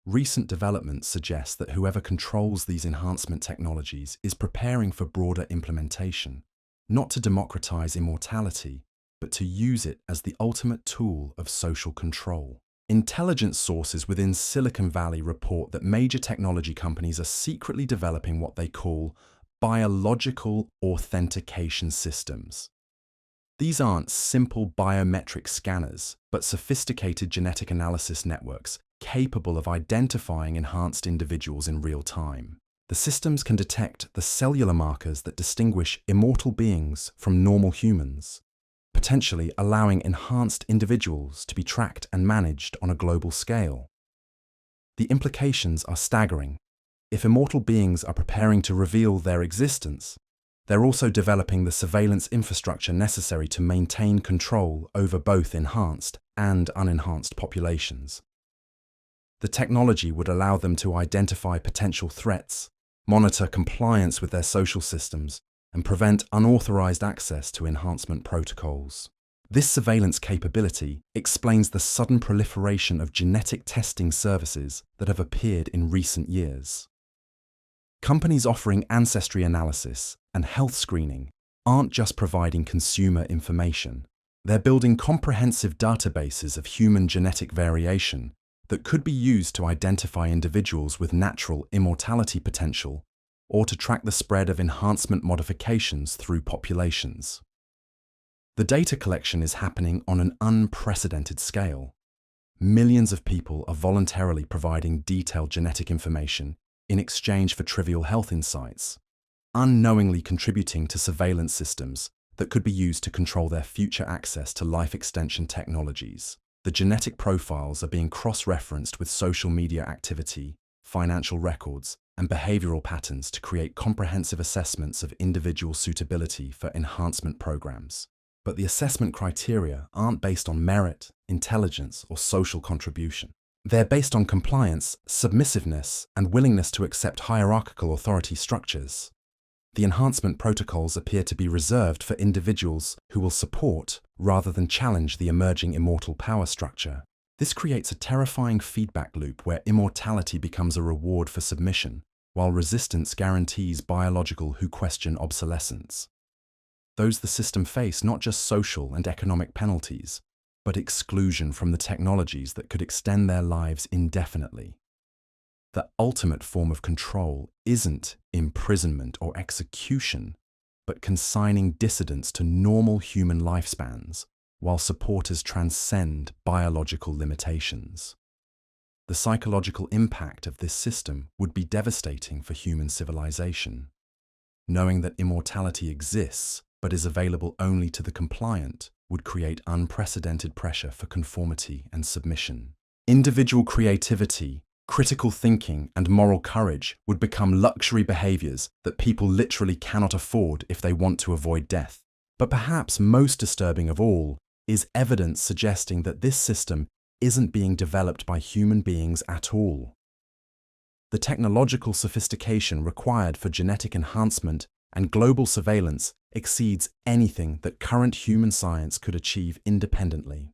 Recent developments suggest that whoever controls these enhancement technologies is preparing for broader implementation, not to democratize immortality, but to use it as the ultimate tool of social control. Intelligence sources within Silicon Valley report that major technology companies are secretly developing what they call biological authentication systems. These aren't simple biometric scanners, but sophisticated genetic analysis networks capable of identifying enhanced individuals in real time. The systems can detect the cellular markers that distinguish immortal beings from normal humans, potentially allowing enhanced individuals to be tracked and managed on a global scale. The implications are staggering. If immortal beings are preparing to reveal their existence, they're also developing the surveillance infrastructure necessary to maintain control over both enhanced and unenhanced populations. The technology would allow them to identify potential threats, monitor compliance with their social systems, and prevent unauthorized access to enhancement protocols. This surveillance capability explains the sudden proliferation of genetic testing services that have appeared in recent years. Companies offering ancestry analysis and health screening aren't just providing consumer information. They're building comprehensive databases of human genetic variation that could be used to identify individuals with natural immortality potential or to track the spread of enhancement modifications through populations. The data collection is happening on an unprecedented scale. Millions of people are voluntarily providing detailed genetic information in exchange for trivial health insights, unknowingly contributing to surveillance systems that could be used to control their future access to life extension technologies. The genetic profiles are being cross-referenced with social media activity, financial records, and behavioral patterns to create comprehensive assessments of individual suitability for enhancement programs. But the assessment criteria aren't based on merit, intelligence, or social contribution. They're based on compliance, submissiveness, and willingness to accept hierarchical authority structures. The enhancement protocols appear to be reserved for individuals who will support rather than challenge the emerging immortal power structure. This creates a terrifying feedback loop where immortality becomes a reward for submission, while resistance guarantees biological who question obsolescence. Those the system face not just social and economic penalties, but exclusion from the technologies that could extend their lives indefinitely. The ultimate form of control isn't imprisonment or execution, but consigning dissidents to normal human lifespans, while supporters transcend biological limitations. The psychological impact of this system would be devastating for human civilization. Knowing that immortality exists, but is available only to the compliant, would create unprecedented pressure for conformity and submission. Individual creativity, critical thinking, and moral courage would become luxury behaviors that people literally cannot afford if they want to avoid death. But perhaps most disturbing of all is evidence suggesting that this system isn't being developed by human beings at all. The technological sophistication required for genetic enhancement and global surveillance exceeds anything that current human science could achieve independently.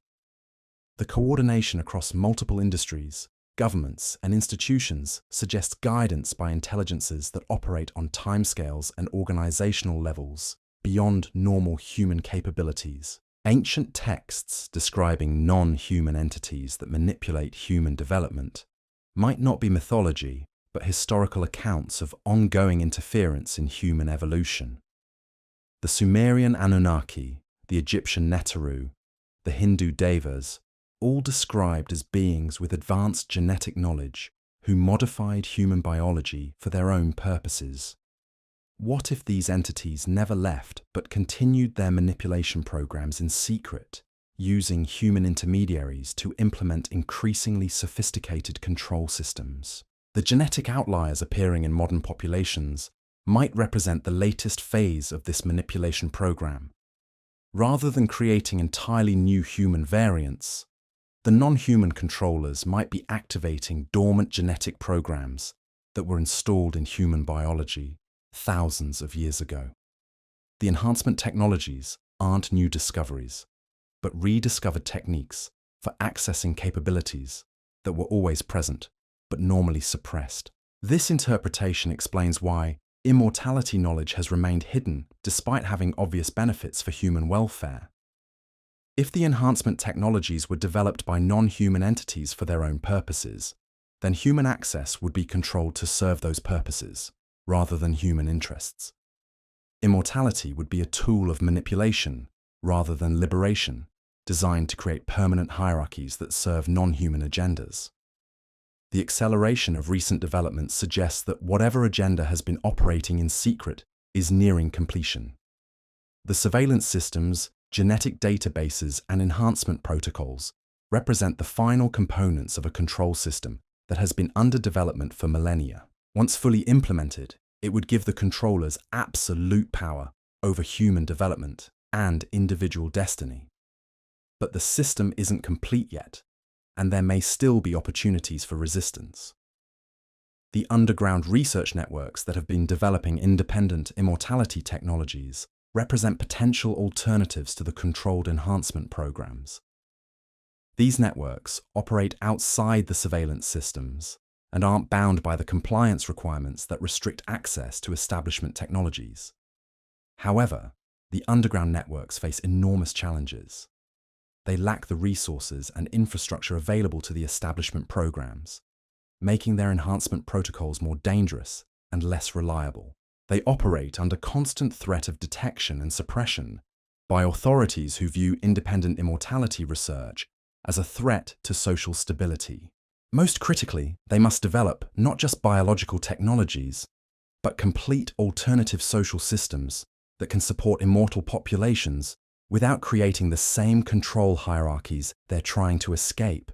The coordination across multiple industries, governments, and institutions suggests guidance by intelligences that operate on timescales and organizational levels beyond normal human capabilities. Ancient texts describing non-human entities that manipulate human development might not be mythology, but historical accounts of ongoing interference in human evolution. The Sumerian Anunnaki, the Egyptian Neteru, the Hindu Devas, all described as beings with advanced genetic knowledge who modified human biology for their own purposes. What if these entities never left but continued their manipulation programs in secret, using human intermediaries to implement increasingly sophisticated control systems? The genetic outliers appearing in modern populations might represent the latest phase of this manipulation program. Rather than creating entirely new human variants, the non-human controllers might be activating dormant genetic programs that were installed in human biology thousands of years ago. The enhancement technologies aren't new discoveries, but rediscovered techniques for accessing capabilities that were always present, but normally suppressed. This interpretation explains why immortality knowledge has remained hidden despite having obvious benefits for human welfare. If the enhancement technologies were developed by non-human entities for their own purposes, then human access would be controlled to serve those purposes, rather than human interests. Immortality would be a tool of manipulation, rather than liberation, designed to create permanent hierarchies that serve non-human agendas. The acceleration of recent developments suggests that whatever agenda has been operating in secret is nearing completion. The surveillance systems, Genetic databases and enhancement protocols represent the final components of a control system that has been under development for millennia. Once fully implemented, it would give the controllers absolute power over human development and individual destiny. But the system isn't complete yet, and there may still be opportunities for resistance. The underground research networks that have been developing independent immortality technologies represent potential alternatives to the controlled enhancement programs. These networks operate outside the surveillance systems and aren't bound by the compliance requirements that restrict access to establishment technologies. However, the underground networks face enormous challenges. They lack the resources and infrastructure available to the establishment programs, making their enhancement protocols more dangerous and less reliable. They operate under constant threat of detection and suppression by authorities who view independent immortality research as a threat to social stability. Most critically, they must develop not just biological technologies, but complete alternative social systems that can support immortal populations without creating the same control hierarchies they're trying to escape.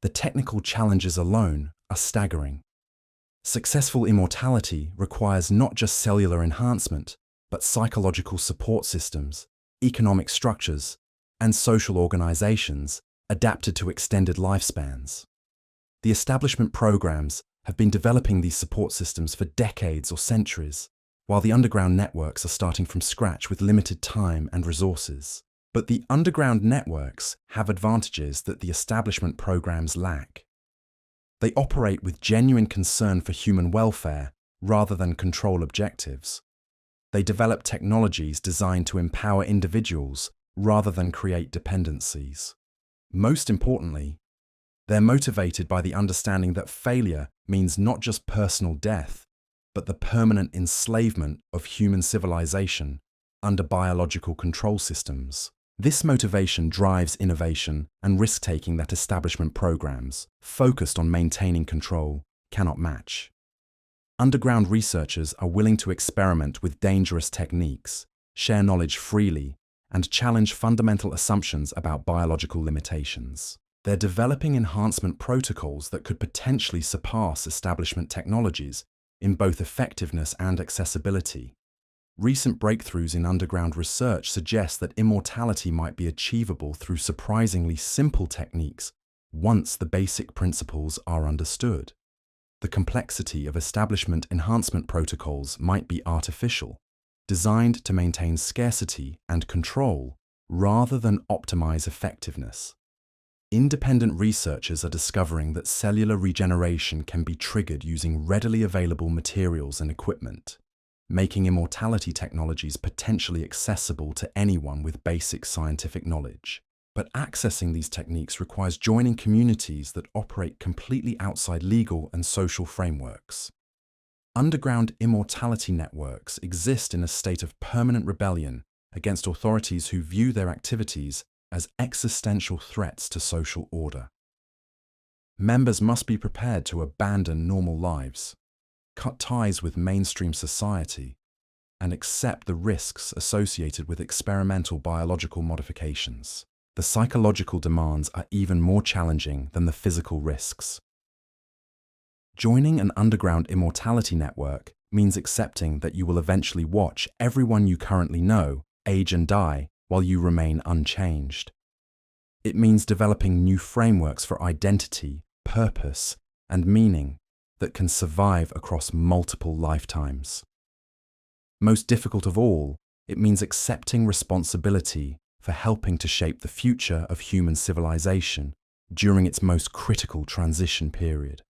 The technical challenges alone are staggering. Successful immortality requires not just cellular enhancement, but psychological support systems, economic structures, and social organizations adapted to extended lifespans. The establishment programs have been developing these support systems for decades or centuries, while the underground networks are starting from scratch with limited time and resources. But the underground networks have advantages that the establishment programs lack. They operate with genuine concern for human welfare rather than control objectives. They develop technologies designed to empower individuals rather than create dependencies. Most importantly, they're motivated by the understanding that failure means not just personal death, but the permanent enslavement of human civilization under biological control systems. This motivation drives innovation and risk-taking that establishment programs, focused on maintaining control, cannot match. Underground researchers are willing to experiment with dangerous techniques, share knowledge freely, and challenge fundamental assumptions about biological limitations. They're developing enhancement protocols that could potentially surpass establishment technologies in both effectiveness and accessibility. Recent breakthroughs in underground research suggest that immortality might be achievable through surprisingly simple techniques once the basic principles are understood. The complexity of establishment enhancement protocols might be artificial, designed to maintain scarcity and control rather than optimize effectiveness. Independent researchers are discovering that cellular regeneration can be triggered using readily available materials and equipment, making immortality technologies potentially accessible to anyone with basic scientific knowledge. But accessing these techniques requires joining communities that operate completely outside legal and social frameworks. Underground immortality networks exist in a state of permanent rebellion against authorities who view their activities as existential threats to social order. Members must be prepared to abandon normal lives, cut ties with mainstream society, and accept the risks associated with experimental biological modifications. The psychological demands are even more challenging than the physical risks. Joining an underground immortality network means accepting that you will eventually watch everyone you currently know age and die while you remain unchanged. It means developing new frameworks for identity, purpose, and meaning that can survive across multiple lifetimes. Most difficult of all, it means accepting responsibility for helping to shape the future of human civilization during its most critical transition period.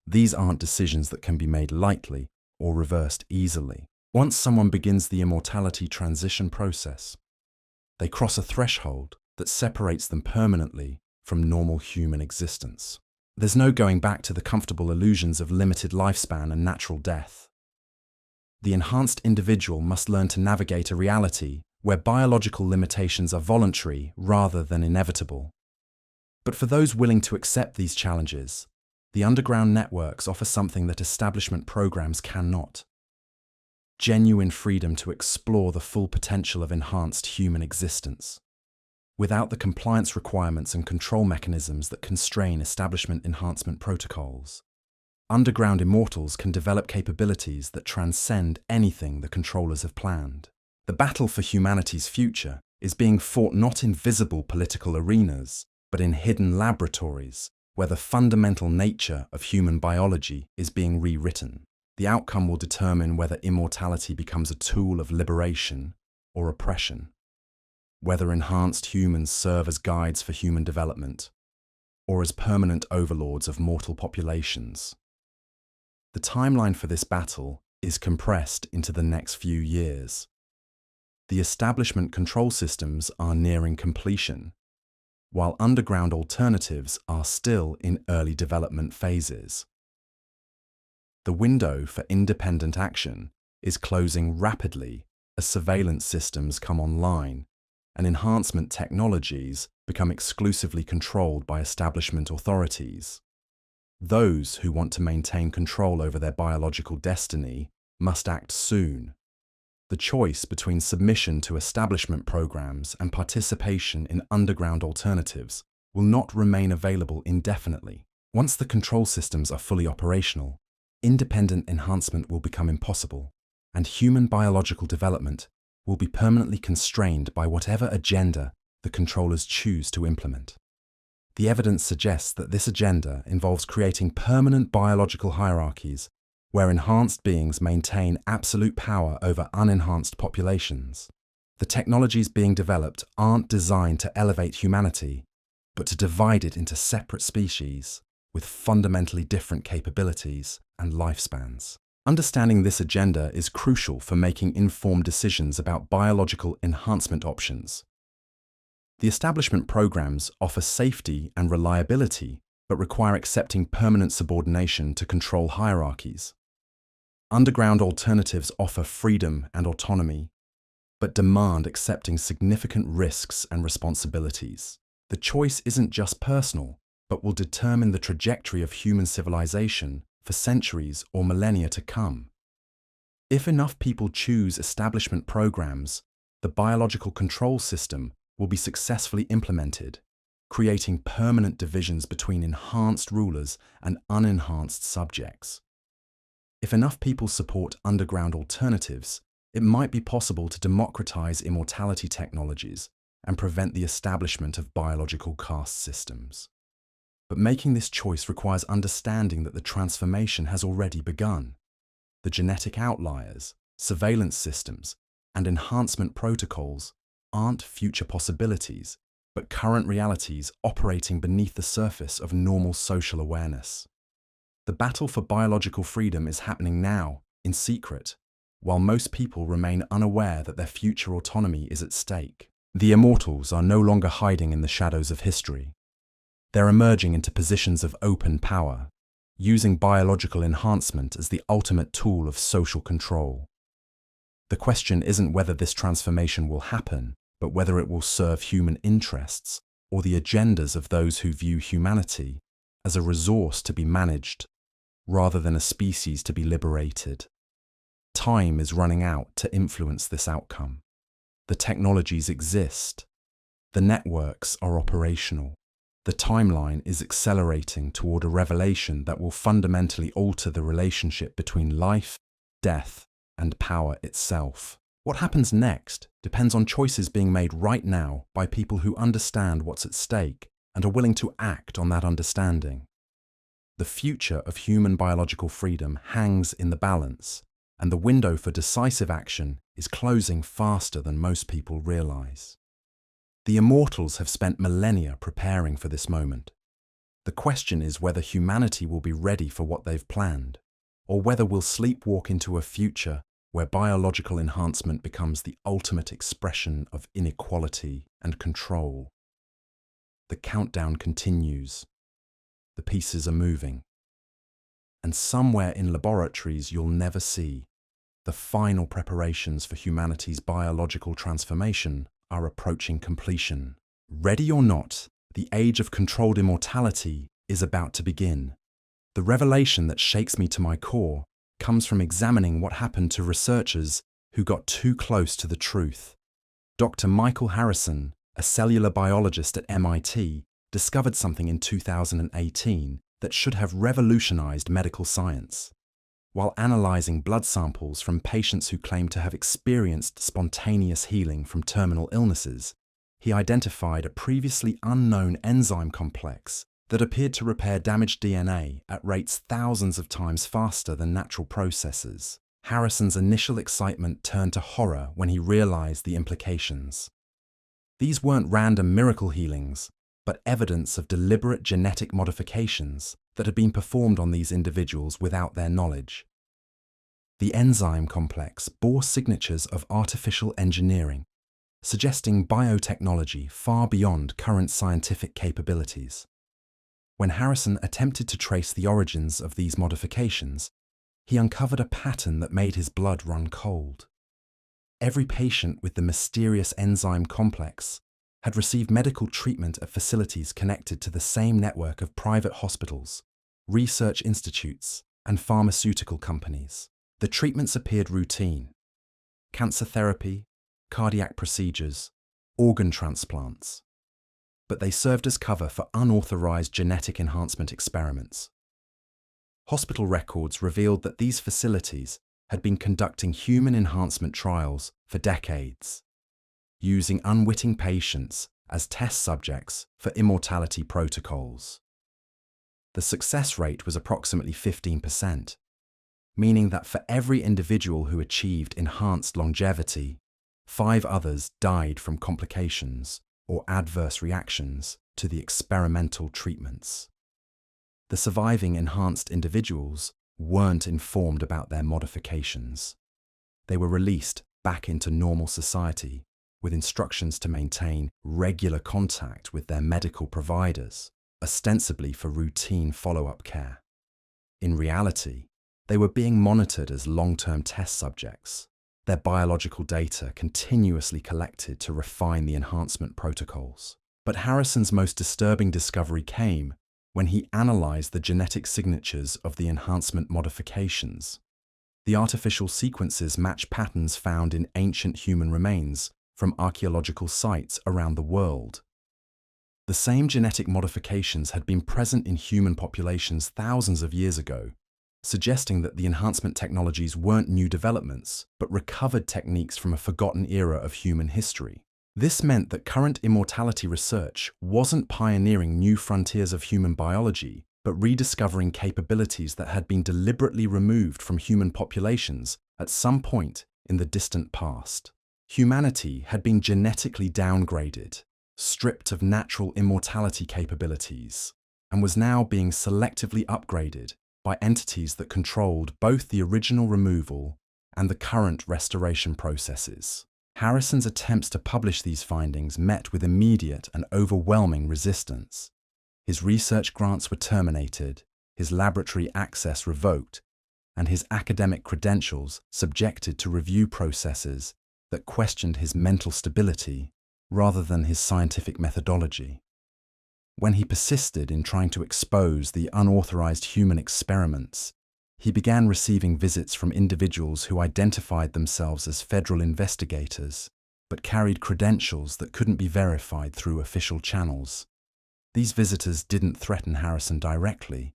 These aren't decisions that can be made lightly or reversed easily. Once someone begins the immortality transition process, they cross a threshold that separates them permanently from normal human existence. There's no going back to the comfortable illusions of limited lifespan and natural death. The enhanced individual must learn to navigate a reality where biological limitations are voluntary rather than inevitable. But for those willing to accept these challenges, the underground networks offer something that establishment programs cannot: genuine freedom to explore the full potential of enhanced human existence. Without the compliance requirements and control mechanisms that constrain establishment enhancement protocols, underground immortals can develop capabilities that transcend anything the controllers have planned. The battle for humanity's future is being fought not in visible political arenas, but in hidden laboratories, where the fundamental nature of human biology is being rewritten. The outcome will determine whether immortality becomes a tool of liberation or oppression, whether enhanced humans serve as guides for human development, or as permanent overlords of mortal populations. The timeline for this battle is compressed into the next few years. The establishment control systems are nearing completion, while underground alternatives are still in early development phases. The window for independent action is closing rapidly as surveillance systems come online and enhancement technologies become exclusively controlled by establishment authorities. Those who want to maintain control over their biological destiny must act soon. The choice between submission to establishment programs and participation in underground alternatives will not remain available indefinitely. Once the control systems are fully operational, independent enhancement will become impossible, and human biological development will be permanently constrained by whatever agenda the controllers choose to implement. The evidence suggests that this agenda involves creating permanent biological hierarchies where enhanced beings maintain absolute power over unenhanced populations. The technologies being developed aren't designed to elevate humanity, but to divide it into separate species with fundamentally different capabilities and lifespans. Understanding this agenda is crucial for making informed decisions about biological enhancement options. The establishment programs offer safety and reliability, but require accepting permanent subordination to control hierarchies. Underground alternatives offer freedom and autonomy, but demand accepting significant risks and responsibilities. The choice isn't just personal, but will determine the trajectory of human civilization for centuries or millennia to come. If enough people choose establishment programs, the biological control system will be successfully implemented, creating permanent divisions between enhanced rulers and unenhanced subjects. If enough people support underground alternatives, it might be possible to democratize immortality technologies and prevent the establishment of biological caste systems. But making this choice requires understanding that the transformation has already begun. The genetic outliers, surveillance systems, and enhancement protocols aren't future possibilities, but current realities operating beneath the surface of normal social awareness. The battle for biological freedom is happening now, in secret, while most people remain unaware that their future autonomy is at stake. The immortals are no longer hiding in the shadows of history. They're emerging into positions of open power, using biological enhancement as the ultimate tool of social control. The question isn't whether this transformation will happen, but whether it will serve human interests or the agendas of those who view humanity as a resource to be managed rather than a species to be liberated. Time is running out to influence this outcome. The technologies exist. The networks are operational. The timeline is accelerating toward a revelation that will fundamentally alter the relationship between life, death, and power itself. What happens next depends on choices being made right now by people who understand what's at stake and are willing to act on that understanding. The future of human biological freedom hangs in the balance, and the window for decisive action is closing faster than most people realize. The immortals have spent millennia preparing for this moment. The question is whether humanity will be ready for what they've planned, or whether we'll sleepwalk into a future where biological enhancement becomes the ultimate expression of inequality and control. The countdown continues. The pieces are moving. And somewhere in laboratories you'll never see, the final preparations for humanity's biological transformation are approaching completion. Ready or not, the age of controlled immortality is about to begin. The revelation that shakes me to my core comes from examining what happened to researchers who got too close to the truth. Dr. Michael Harrison, a cellular biologist at MIT, discovered something in 2018 that should have revolutionized medical science. While analyzing blood samples from patients who claimed to have experienced spontaneous healing from terminal illnesses, he identified a previously unknown enzyme complex that appeared to repair damaged DNA at rates thousands of times faster than natural processes. Harrison's initial excitement turned to horror when he realized the implications. These weren't random miracle healings, but evidence of deliberate genetic modifications that had been performed on these individuals without their knowledge. The enzyme complex bore signatures of artificial engineering, suggesting biotechnology far beyond current scientific capabilities. When Harrison attempted to trace the origins of these modifications, he uncovered a pattern that made his blood run cold. Every patient with the mysterious enzyme complex had received medical treatment at facilities connected to the same network of private hospitals, research institutes, and pharmaceutical companies. The treatments appeared routine: cancer therapy, cardiac procedures, organ transplants. But they served as cover for unauthorized genetic enhancement experiments. Hospital records revealed that these facilities had been conducting human enhancement trials for decades, using unwitting patients as test subjects for immortality protocols. The success rate was approximately 15%, meaning that for every individual who achieved enhanced longevity, 5 others died from complications or adverse reactions to the experimental treatments. The surviving enhanced individuals weren't informed about their modifications. They were released back into normal society with instructions to maintain regular contact with their medical providers, ostensibly for routine follow-up care. In reality, they were being monitored as long-term test subjects, their biological data continuously collected to refine the enhancement protocols. But Harrison's most disturbing discovery came when he analyzed the genetic signatures of the enhancement modifications. The artificial sequences match patterns found in ancient human remains from archaeological sites around the world. The same genetic modifications had been present in human populations thousands of years ago, suggesting that the enhancement technologies weren't new developments, but recovered techniques from a forgotten era of human history. This meant that current immortality research wasn't pioneering new frontiers of human biology, but rediscovering capabilities that had been deliberately removed from human populations at some point in the distant past. Humanity had been genetically downgraded, stripped of natural immortality capabilities, and was now being selectively upgraded by entities that controlled both the original removal and the current restoration processes. Harrison's attempts to publish these findings met with immediate and overwhelming resistance. His research grants were terminated, his laboratory access revoked, and his academic credentials subjected to review processes that questioned his mental stability rather than his scientific methodology. When he persisted in trying to expose the unauthorized human experiments, he began receiving visits from individuals who identified themselves as federal investigators, but carried credentials that couldn't be verified through official channels. These visitors didn't threaten Harrison directly,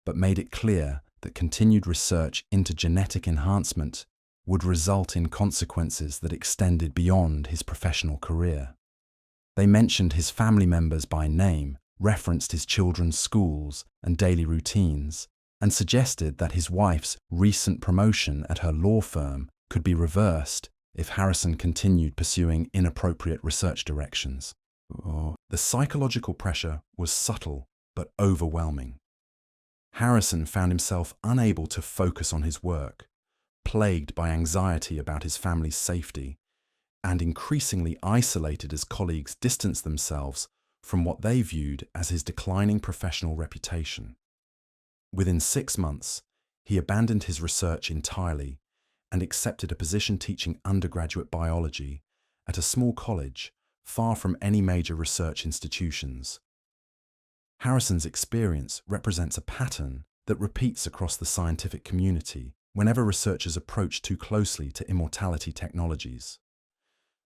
but made it clear that continued research into genetic enhancement would result in consequences that extended beyond his professional career. They mentioned his family members by name, referenced his children's schools and daily routines, and suggested that his wife's recent promotion at her law firm could be reversed if Harrison continued pursuing inappropriate research directions. The psychological pressure was subtle but overwhelming. Harrison found himself unable to focus on his work, plagued by anxiety about his family's safety, and increasingly isolated as colleagues distanced themselves from what they viewed as his declining professional reputation. Within 6 months, he abandoned his research entirely and accepted a position teaching undergraduate biology at a small college far from any major research institutions. Harrison's experience represents a pattern that repeats across the scientific community whenever researchers approach too closely to immortality technologies.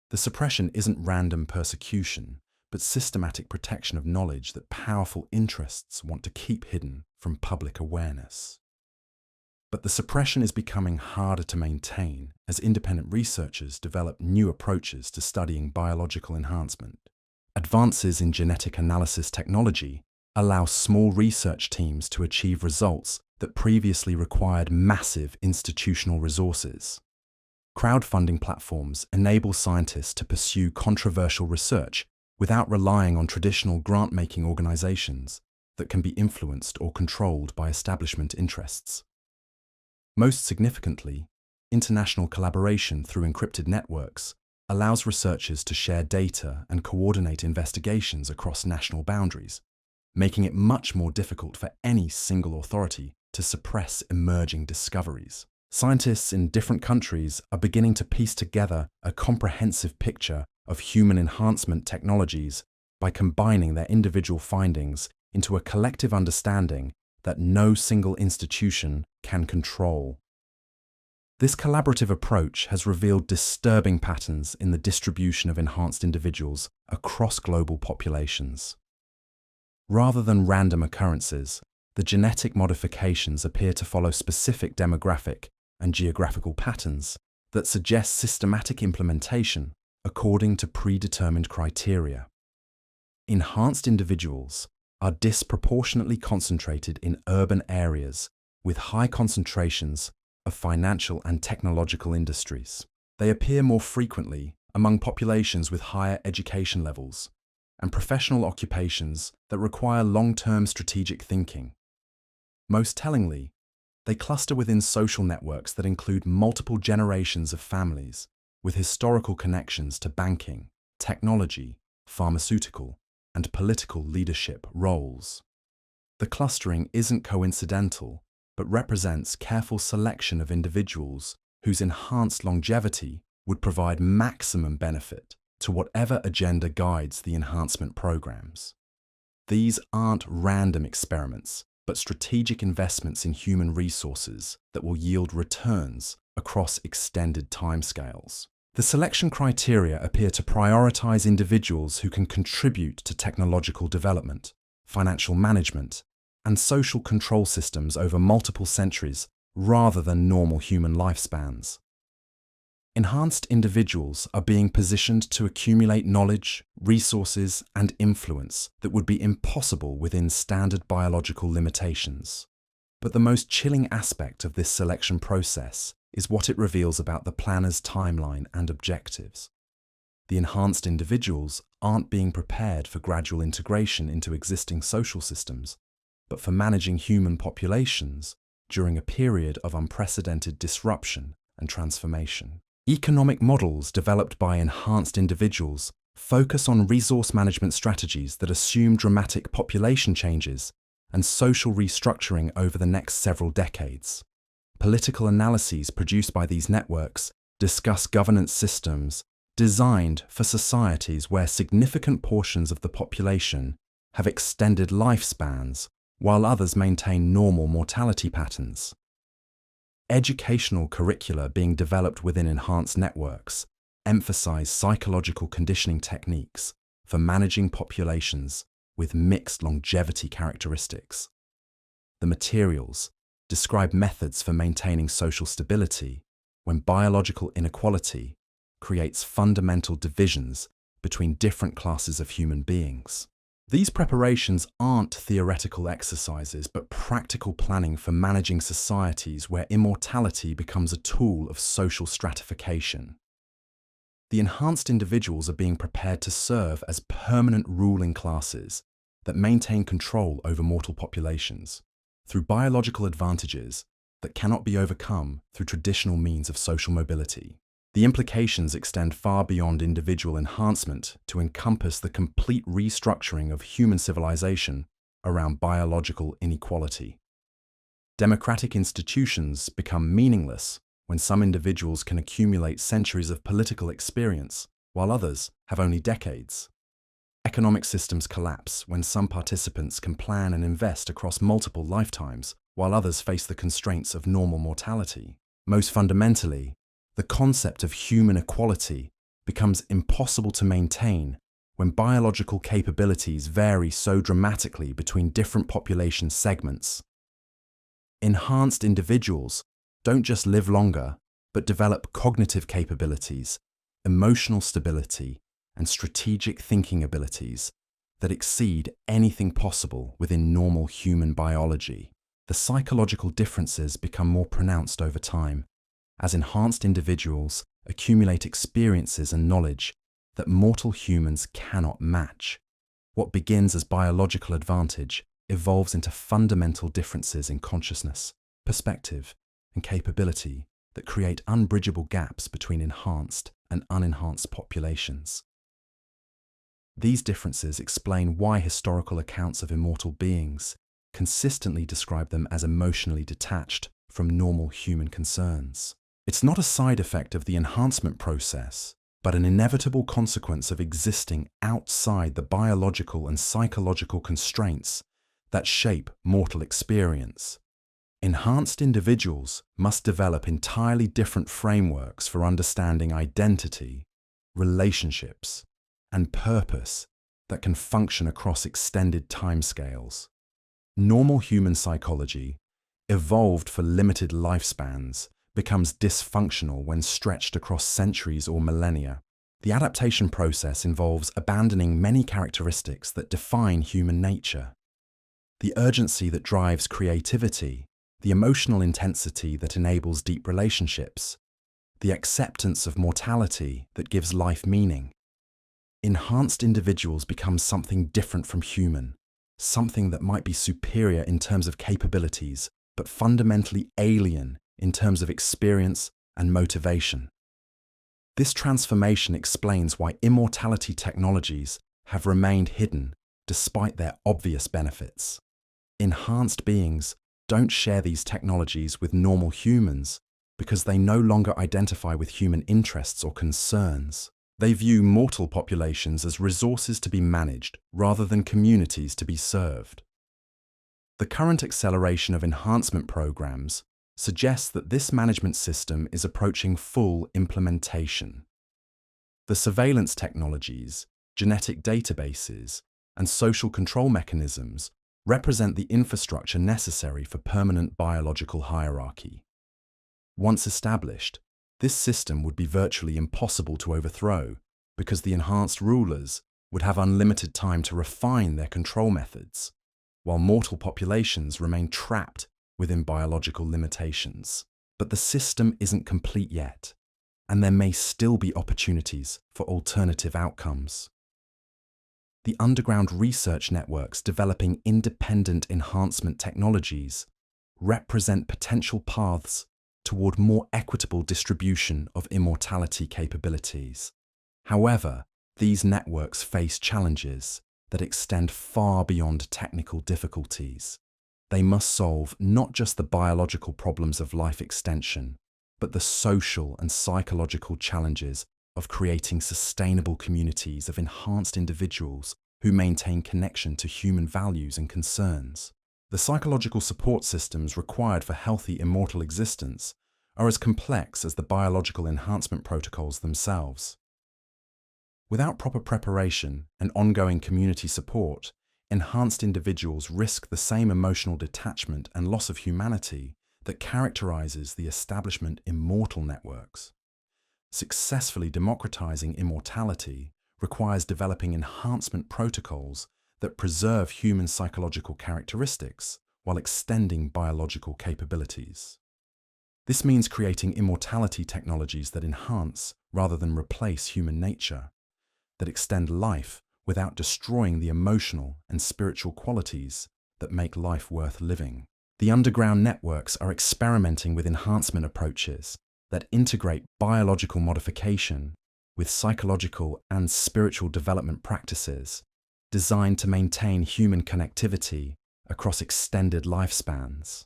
The suppression isn't random persecution, but systematic protection of knowledge that powerful interests want to keep hidden from public awareness. But the suppression is becoming harder to maintain as independent researchers develop new approaches to studying biological enhancement. Advances in genetic analysis technology allow small research teams to achieve results that previously required massive institutional resources. Crowdfunding platforms enable scientists to pursue controversial research without relying on traditional grant-making organizations that can be influenced or controlled by establishment interests. Most significantly, international collaboration through encrypted networks allows researchers to share data and coordinate investigations across national boundaries, making it much more difficult for any single authority to suppress emerging discoveries. Scientists in different countries are beginning to piece together a comprehensive picture of human enhancement technologies by combining their individual findings into a collective understanding that no single institution can control. This collaborative approach has revealed disturbing patterns in the distribution of enhanced individuals across global populations. Rather than random occurrences, the genetic modifications appear to follow specific demographic and geographical patterns that suggest systematic implementation according to predetermined criteria. Enhanced individuals are disproportionately concentrated in urban areas with high concentrations of financial and technological industries. They appear more frequently among populations with higher education levels and professional occupations that require long-term strategic thinking. Most tellingly, they cluster within social networks that include multiple generations of families with historical connections to banking, technology, pharmaceutical, and political leadership roles. The clustering isn't coincidental, but represents careful selection of individuals whose enhanced longevity would provide maximum benefit to whatever agenda guides the enhancement programs. These aren't random experiments, but strategic investments in human resources that will yield returns across extended timescales. The selection criteria appear to prioritize individuals who can contribute to technological development, financial management, and social control systems over multiple centuries rather than normal human lifespans. Enhanced individuals are being positioned to accumulate knowledge, resources, and influence that would be impossible within standard biological limitations. But the most chilling aspect of this selection process is what it reveals about the planner's timeline and objectives. The enhanced individuals aren't being prepared for gradual integration into existing social systems, but for managing human populations during a period of unprecedented disruption and transformation. Economic models developed by enhanced individuals focus on resource management strategies that assume dramatic population changes and social restructuring over the next several decades. Political analyses produced by these networks discuss governance systems designed for societies where significant portions of the population have extended lifespans while others maintain normal mortality patterns. Educational curricula being developed within enhanced networks emphasize psychological conditioning techniques for managing populations with mixed longevity characteristics. The materials describe methods for maintaining social stability when biological inequality creates fundamental divisions between different classes of human beings. These preparations aren't theoretical exercises, but practical planning for managing societies where immortality becomes a tool of social stratification. The enhanced individuals are being prepared to serve as permanent ruling classes that maintain control over mortal populations through biological advantages that cannot be overcome through traditional means of social mobility. The implications extend far beyond individual enhancement to encompass the complete restructuring of human civilization around biological inequality. Democratic institutions become meaningless when some individuals can accumulate centuries of political experience, while others have only decades. Economic systems collapse when some participants can plan and invest across multiple lifetimes, while others face the constraints of normal mortality. Most fundamentally, the concept of human equality becomes impossible to maintain when biological capabilities vary so dramatically between different population segments. Enhanced individuals don't just live longer, but develop cognitive capabilities, emotional stability, and strategic thinking abilities that exceed anything possible within normal human biology. The psychological differences become more pronounced over time, as enhanced individuals accumulate experiences and knowledge that mortal humans cannot match. What begins as biological advantage evolves into fundamental differences in consciousness, perspective, and capability that create unbridgeable gaps between enhanced and unenhanced populations. These differences explain why historical accounts of immortal beings consistently describe them as emotionally detached from normal human concerns. It's not a side effect of the enhancement process, but an inevitable consequence of existing outside the biological and psychological constraints that shape mortal experience. Enhanced individuals must develop entirely different frameworks for understanding identity, relationships, and purpose that can function across extended timescales. Normal human psychology, evolved for limited lifespans, becomes dysfunctional when stretched across centuries or millennia. The adaptation process involves abandoning many characteristics that define human nature. The urgency that drives creativity, the emotional intensity that enables deep relationships, the acceptance of mortality that gives life meaning. Enhanced individuals become something different from human, something that might be superior in terms of capabilities, but fundamentally alien in terms of experience and motivation. This transformation explains why immortality technologies have remained hidden despite their obvious benefits. Enhanced beings don't share these technologies with normal humans because they no longer identify with human interests or concerns. They view mortal populations as resources to be managed rather than communities to be served. The current acceleration of enhancement programs suggests that this management system is approaching full implementation. The surveillance technologies, genetic databases, and social control mechanisms represent the infrastructure necessary for permanent biological hierarchy. Once established, this system would be virtually impossible to overthrow because the enhanced rulers would have unlimited time to refine their control methods, while mortal populations remain trapped within biological limitations. But the system isn't complete yet, and there may still be opportunities for alternative outcomes. The underground research networks developing independent enhancement technologies represent potential paths toward more equitable distribution of immortality capabilities. However, these networks face challenges that extend far beyond technical difficulties. They must solve not just the biological problems of life extension, but the social and psychological challenges of creating sustainable communities of enhanced individuals who maintain connection to human values and concerns. The psychological support systems required for healthy immortal existence are as complex as the biological enhancement protocols themselves. Without proper preparation and ongoing community support, enhanced individuals risk the same emotional detachment and loss of humanity that characterizes the establishment immortal networks. Successfully democratizing immortality requires developing enhancement protocols that preserve human psychological characteristics while extending biological capabilities. This means creating immortality technologies that enhance rather than replace human nature, that extend life without destroying the emotional and spiritual qualities that make life worth living. The underground networks are experimenting with enhancement approaches that integrate biological modification with psychological and spiritual development practices designed to maintain human connectivity across extended lifespans.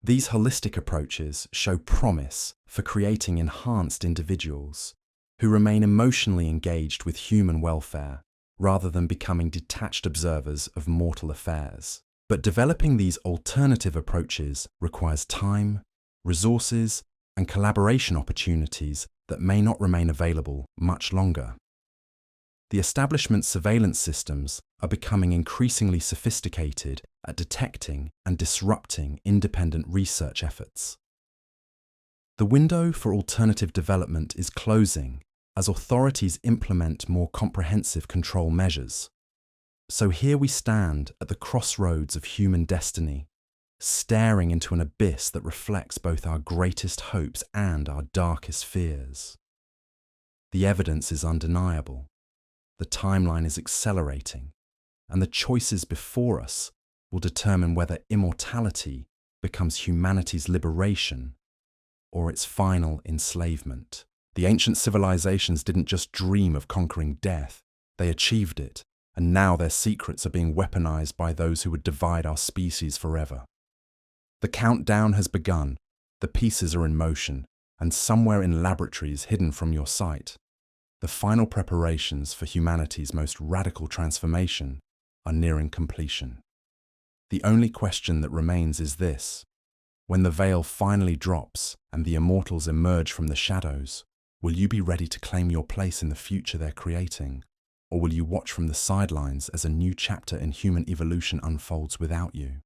These holistic approaches show promise for creating enhanced individuals who remain emotionally engaged with human welfare rather than becoming detached observers of mortal affairs. But developing these alternative approaches requires time, resources, and collaboration opportunities that may not remain available much longer. The establishment's surveillance systems are becoming increasingly sophisticated at detecting and disrupting independent research efforts. The window for alternative development is closing as authorities implement more comprehensive control measures. So here we stand at the crossroads of human destiny, staring into an abyss that reflects both our greatest hopes and our darkest fears. The evidence is undeniable. The timeline is accelerating, and the choices before us will determine whether immortality becomes humanity's liberation or its final enslavement. The ancient civilizations didn't just dream of conquering death, they achieved it, and now their secrets are being weaponized by those who would divide our species forever. The countdown has begun, the pieces are in motion, and somewhere in laboratories hidden from your sight, the final preparations for humanity's most radical transformation are nearing completion. The only question that remains is this: when the veil finally drops and the immortals emerge from the shadows, will you be ready to claim your place in the future they're creating? Or will you watch from the sidelines as a new chapter in human evolution unfolds without you?